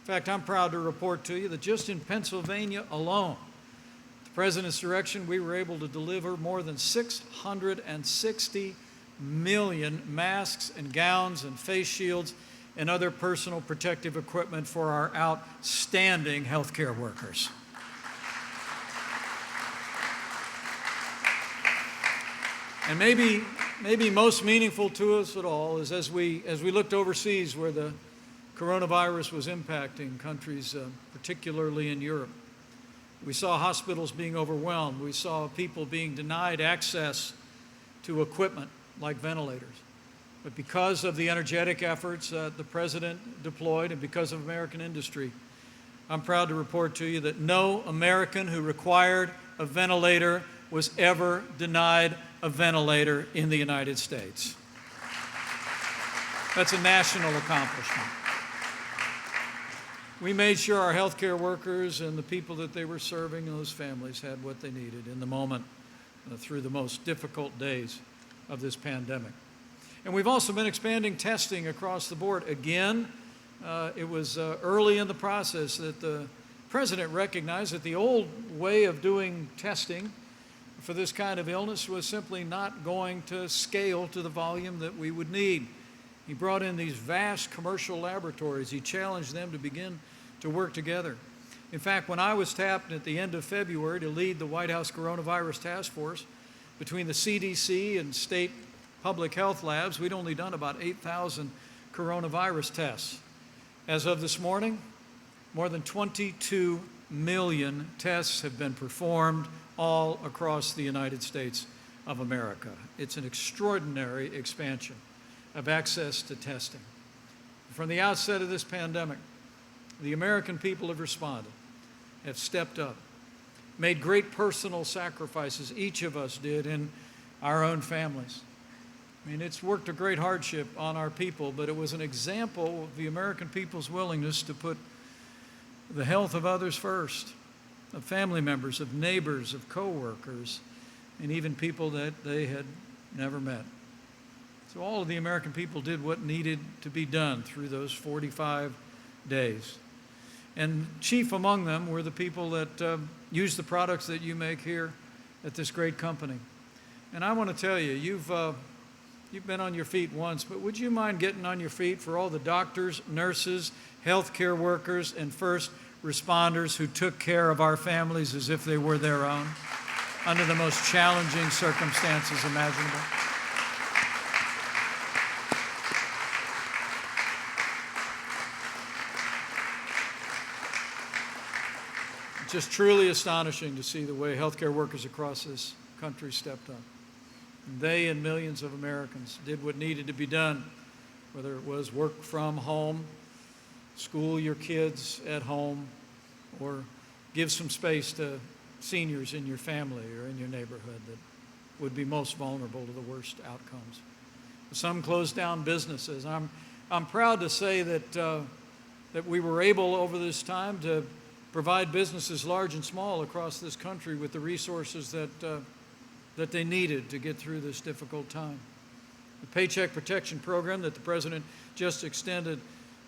In fact, I'm proud to report to you that just in Pennsylvania alone, the President's direction, we were able to deliver more than 660 million masks and gowns and face shields and other personal protective equipment for our outstanding healthcare workers. And maybe most meaningful to us at all is as we looked overseas where the coronavirus was impacting countries, particularly in Europe. We saw hospitals being overwhelmed. We saw people being denied access to equipment like ventilators. But because of the energetic efforts the President deployed and because of American industry, I'm proud to report to you that no American who required a ventilator was ever denied a ventilator in the United States. That's a national accomplishment. We made sure our healthcare workers and the people that they were serving and those families had what they needed in the moment through the most difficult days of this pandemic. And we've also been expanding testing across the board. Again, it was early in the process that the President recognized that the old way of doing testing for this kind of illness was simply not going to scale to the volume that we would need. He brought in these vast commercial laboratories. He challenged them to begin to work together. In fact, when I was tapped at the end of February to lead the White House Coronavirus Task Force between the CDC and state public health labs, we'd only done about 8,000 coronavirus tests. As of this morning, more than 22 million tests have been performed all across the United States of America. It's an extraordinary expansion of access to testing. From the outset of this pandemic, the American people have responded, have stepped up, made great personal sacrifices, each of us did in our own families. I mean, it's worked a great hardship on our people, but it was an example of the American people's willingness to put the health of others first, of family members, of neighbors, of coworkers, and even people that they had never met. So all of the American people did what needed to be done through those 45 days. And chief among them were the people that use the products that you make here at this great company. And I want to tell you, you've been on your feet once, but would you mind getting on your feet for all the doctors, nurses, healthcare workers, and first responders who took care of our families as if they were their own under the most challenging circumstances imaginable? It's just truly astonishing to see the way healthcare workers across this country stepped up. They and millions of Americans did what needed to be done, whether it was work from home, school your kids at home, or give some space to seniors in your family or in your neighborhood that would be most vulnerable to the worst outcomes. Some closed down businesses. I'm proud to say that we were able over this time to provide businesses large and small across this country with the resources that they needed to get through this difficult time. The Paycheck Protection Program that the President just extended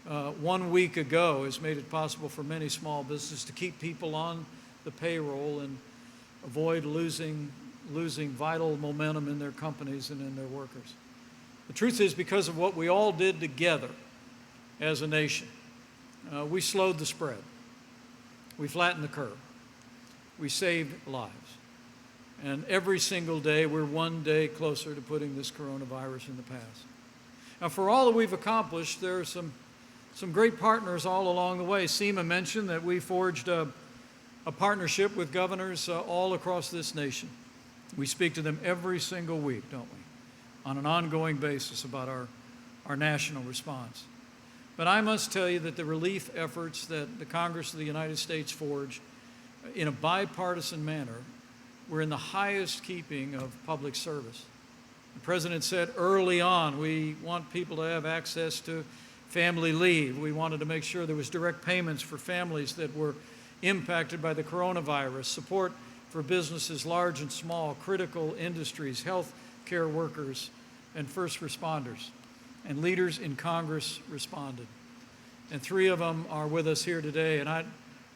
1 week ago has made it possible for many small businesses to keep people on the payroll and avoid losing vital momentum in their companies and in their workers. The truth is, because of what we all did together as a nation, we slowed the spread. We flattened the curve. We saved lives. And every single day, we're one day closer to putting this coronavirus in the past. Now, for all that we've accomplished, there are some great partners all along the way. Seema mentioned that we forged a partnership with governors all across this nation. We speak to them every single week, don't we, on an ongoing basis about our national response. But I must tell you that the relief efforts that the Congress of the United States forged in a bipartisan manner were in the highest keeping of public service. The President said early on, we want people to have access to family leave. We wanted to make sure there was direct payments for families that were impacted by the coronavirus, support for businesses large and small, critical industries, health care workers, and first responders. And leaders in Congress responded. And 3 of them are with us here today. And I'd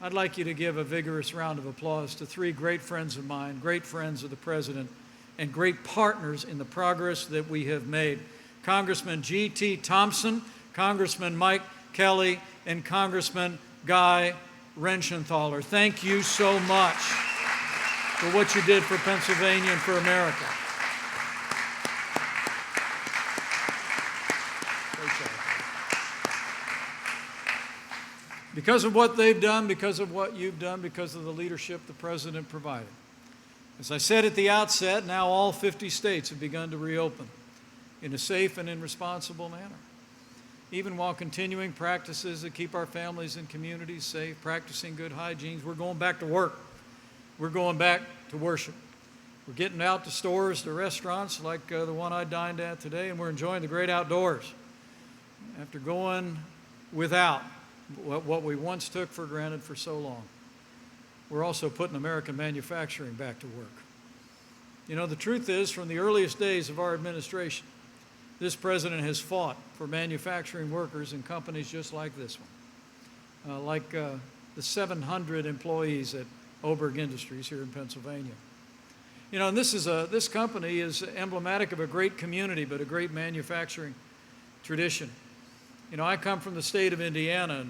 I'd like you to give a vigorous round of applause to three great friends of mine, great friends of the President, and great partners in the progress that we have made. Congressman G.T. Thompson, Congressman Mike Kelly, and Congressman Guy Reschenthaler. Thank you so much for what you did for Pennsylvania and for America. Because of what they've done, because of what you've done, because of the leadership the President provided. As I said at the outset, now all 50 states have begun to reopen in a safe and in responsible manner, even while continuing practices that keep our families and communities safe, practicing good hygiene. We're going back to work. We're going back to worship. We're getting out to stores, to restaurants like the one I dined at today, and we're enjoying the great outdoors. After going without what we once took for granted for so long, we're also putting American manufacturing back to work. You know, the truth is, from the earliest days of our administration, this president has fought for manufacturing workers in companies just like this one, like the 700 employees at Oberg Industries here in Pennsylvania. You know, and this company is emblematic of a great community, but a great manufacturing tradition. You know, I come from the state of Indiana,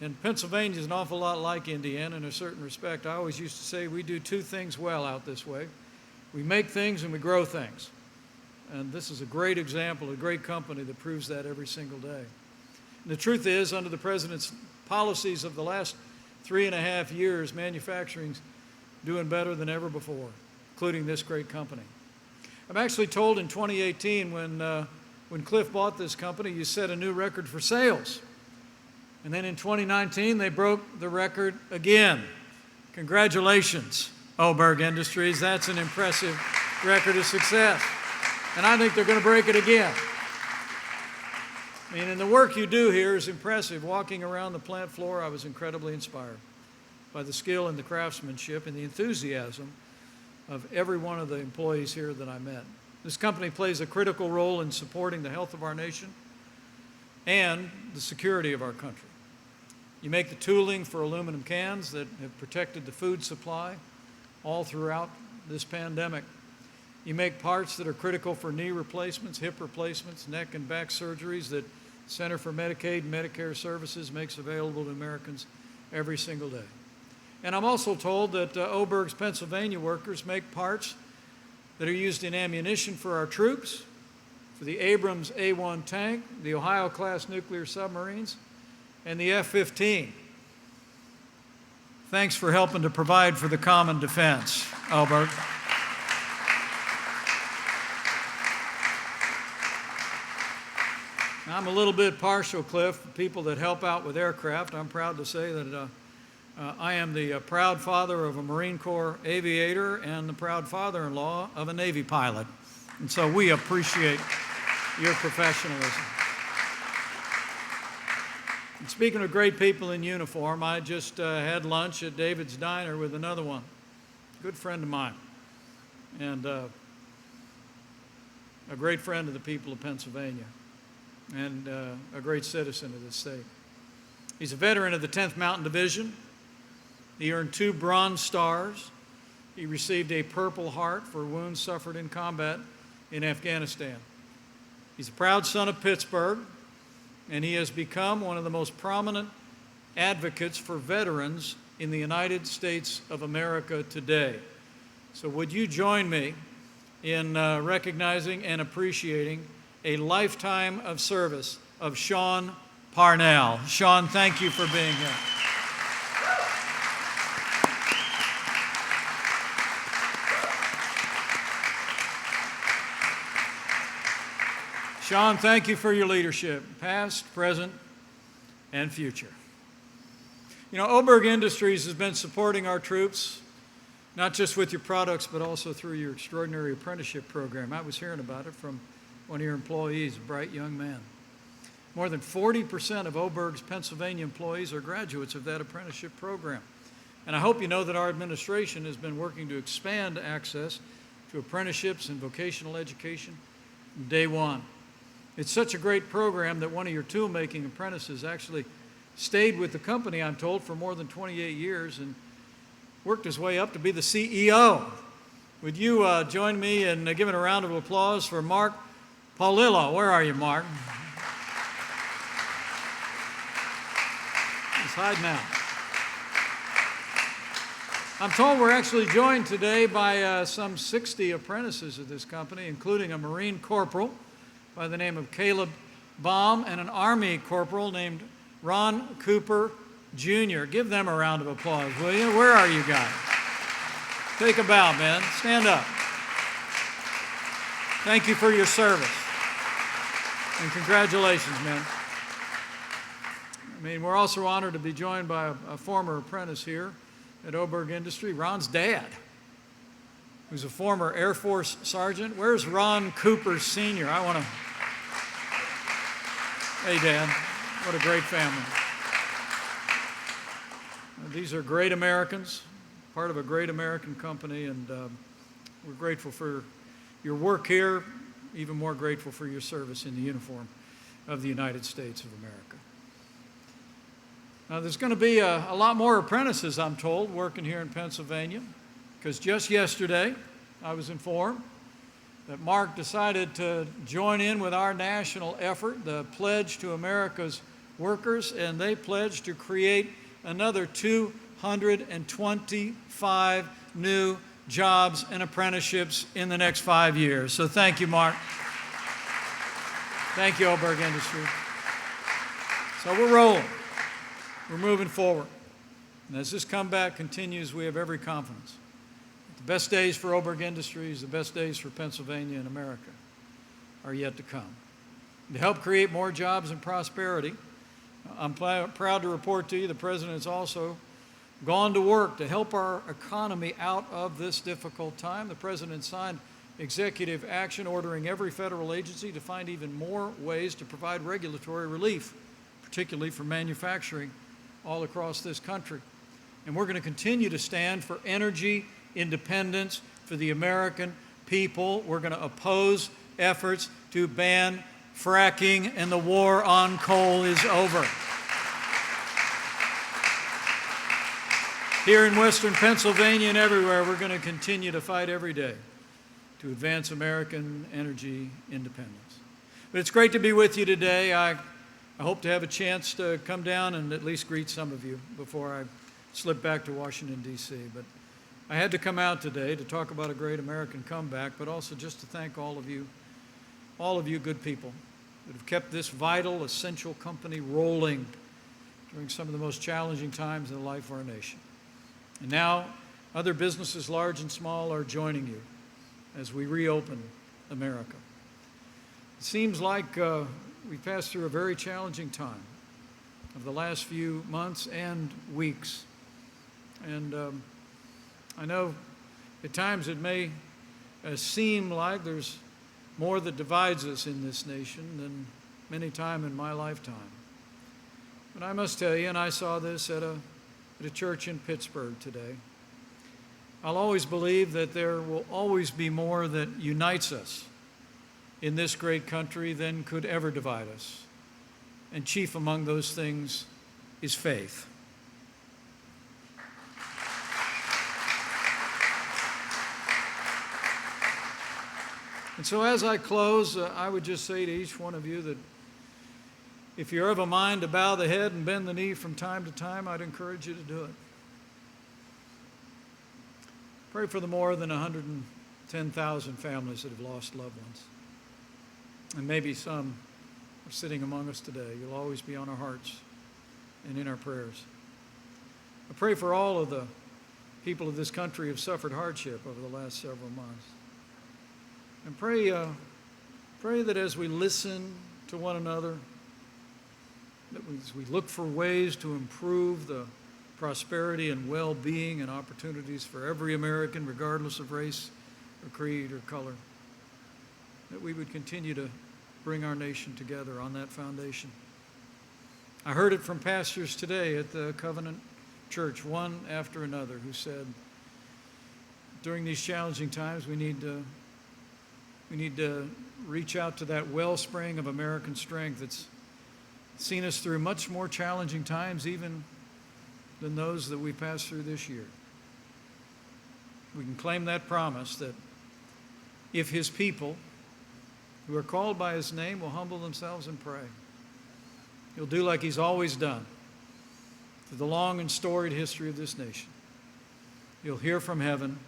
and Pennsylvania is an awful lot like Indiana in a certain respect. I always used to say we do two things well out this way. We make things and we grow things. And this is a great example, a great company that proves that every single day. And the truth is, under the President's policies of the last 3.5 years, manufacturing's doing better than ever before, including this great company. I'm actually told in 2018 when Cliff bought this company, you set a new record for sales. And then in 2019, they broke the record again. Congratulations, Oberg Industries. That's an impressive record of success. And I think they're going to break it again. I mean, and the work you do here is impressive. Walking around the plant floor, I was incredibly inspired by the skill and the craftsmanship and the enthusiasm of every one of the employees here that I met. This company plays a critical role in supporting the health of our nation and the security of our country. You make the tooling for aluminum cans that have protected the food supply all throughout this pandemic. You make parts that are critical for knee replacements, hip replacements, neck and back surgeries that Center for Medicaid and Medicare Services makes available to Americans every single day. And I'm also told that Oberg's Pennsylvania workers make parts that are used in ammunition for our troops, for the Abrams A-1 tank, the Ohio-class nuclear submarines, and the F-15. Thanks for helping to provide for the common defense, Oberg. I'm a little bit partial, Cliff, for people that help out with aircraft. I'm proud to say that I am the proud father of a Marine Corps aviator and the proud father-in-law of a Navy pilot. And so we appreciate your professionalism. And speaking of great people in uniform, I just had lunch at David's Diner with another one, a good friend of mine, and a great friend of the people of Pennsylvania, and a great citizen of this state. He's a veteran of the 10th Mountain Division. He earned 2 Bronze Stars. He received a Purple Heart for wounds suffered in combat in Afghanistan. He's a proud son of Pittsburgh, and he has become one of the most prominent advocates for veterans in the United States of America today. So would you join me in recognizing and appreciating a lifetime of service of Sean Parnell. Sean, thank you for being here. Sean, thank you for your leadership, past, present, and future. You know, Oberg Industries has been supporting our troops, not just with your products, but also through your extraordinary apprenticeship program. I was hearing about it from one of your employees, a bright young man. More than 40% of Oberg's Pennsylvania employees are graduates of that apprenticeship program. And I hope you know that our administration has been working to expand access to apprenticeships and vocational education from day one. It's such a great program that one of your tool-making apprentices actually stayed with the company, I'm told, for more than 28 years and worked his way up to be the CEO. Would you join me in giving a round of applause for Mark Paulillo? Where are you, Mark? He's hiding out. I'm told we're actually joined today by some 60 apprentices of this company, including a Marine corporal by the name of Caleb Baum and an Army corporal named Ron Cooper Jr. Give them a round of applause, will you? Where are you guys? Take a bow, man. Stand up. Thank you for your service. And congratulations, man. I mean, we're also honored to be joined by a former apprentice here at Oberg Industry, Ron's dad, who's a former Air Force sergeant. Where's Ron Cooper Sr.? I want to... Hey, Dad. What a great family. These are great Americans, part of a great American company, and we're grateful for your work here, even more grateful for your service in the uniform of the United States of America. Now, there's going to be a lot more apprentices, I'm told, working here in Pennsylvania, because just yesterday I was informed that Mark decided to join in with our national effort, the Pledge to America's Workers, and they pledged to create another 225 new jobs and apprenticeships in the next 5 years. So thank you, Mark. Thank you, Oberg Industries. So we're rolling. We're moving forward. And as this comeback continues, we have every confidence. The best days for Oberg Industries, the best days for Pennsylvania and America are yet to come. To help create more jobs and prosperity, I'm proud to report to you the President has also gone to work to help our economy out of this difficult time. The President signed executive action ordering every federal agency to find even more ways to provide regulatory relief, particularly for manufacturing all across this country. And we're going to continue to stand for energy independence for the American people. We're going to oppose efforts to ban fracking, and the war on coal is over. Here in Western Pennsylvania and everywhere, we're going to continue to fight every day to advance American energy independence. But it's great to be with you today. I hope to have a chance to come down and at least greet some of you before I slip back to Washington, D.C. But I had to come out today to talk about a great American comeback, but also just to thank all of you good people that have kept this vital, essential company rolling during some of the most challenging times in the life of our nation. And now, other businesses, large and small, are joining you as we reopen America. It seems like we've passed through a very challenging time of the last few months and weeks. And I know at times it may seem like there's more that divides us in this nation than many times in my lifetime. But I must tell you, and I saw this at a church in Pittsburgh today, I'll always believe that there will always be more that unites us in this great country than could ever divide us. And chief among those things is faith. And so as I close, I would just say to each one of you that if you're of a mind to bow the head and bend the knee from time to time, I'd encourage you to do it. Pray for the more than 110,000 families that have lost loved ones. And maybe some are sitting among us today. You'll always be on our hearts and in our prayers. I pray for all of the people of this country who have suffered hardship over the last several months. And pray that as we listen to one another, that as we look for ways to improve the prosperity and well-being and opportunities for every American, regardless of race or creed or color, that we would continue to bring our nation together on that foundation. I heard it from pastors today at the Covenant Church, one after another, who said, during these challenging times, we need to reach out to that wellspring of American strength that's seen us through much more challenging times even than those that we passed through this year. We can claim that promise that if his people who are called by his name will humble themselves and pray, he'll do like he's always done through the long and storied history of this nation. He'll hear from heaven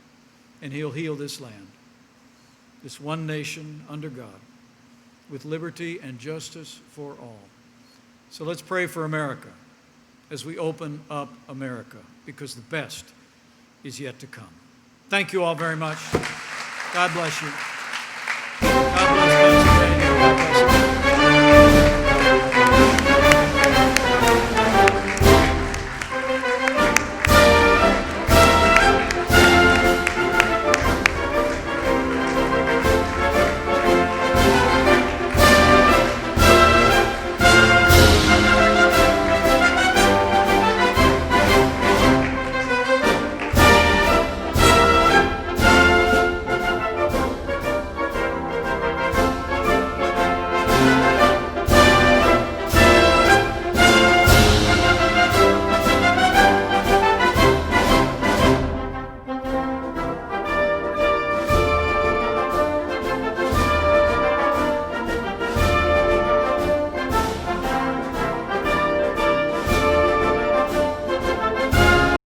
and he'll heal this land, this one nation under God, with liberty and justice for all. So let's pray for America as we open up America, because the best is yet to come. Thank you all very much. God bless you. God bless you.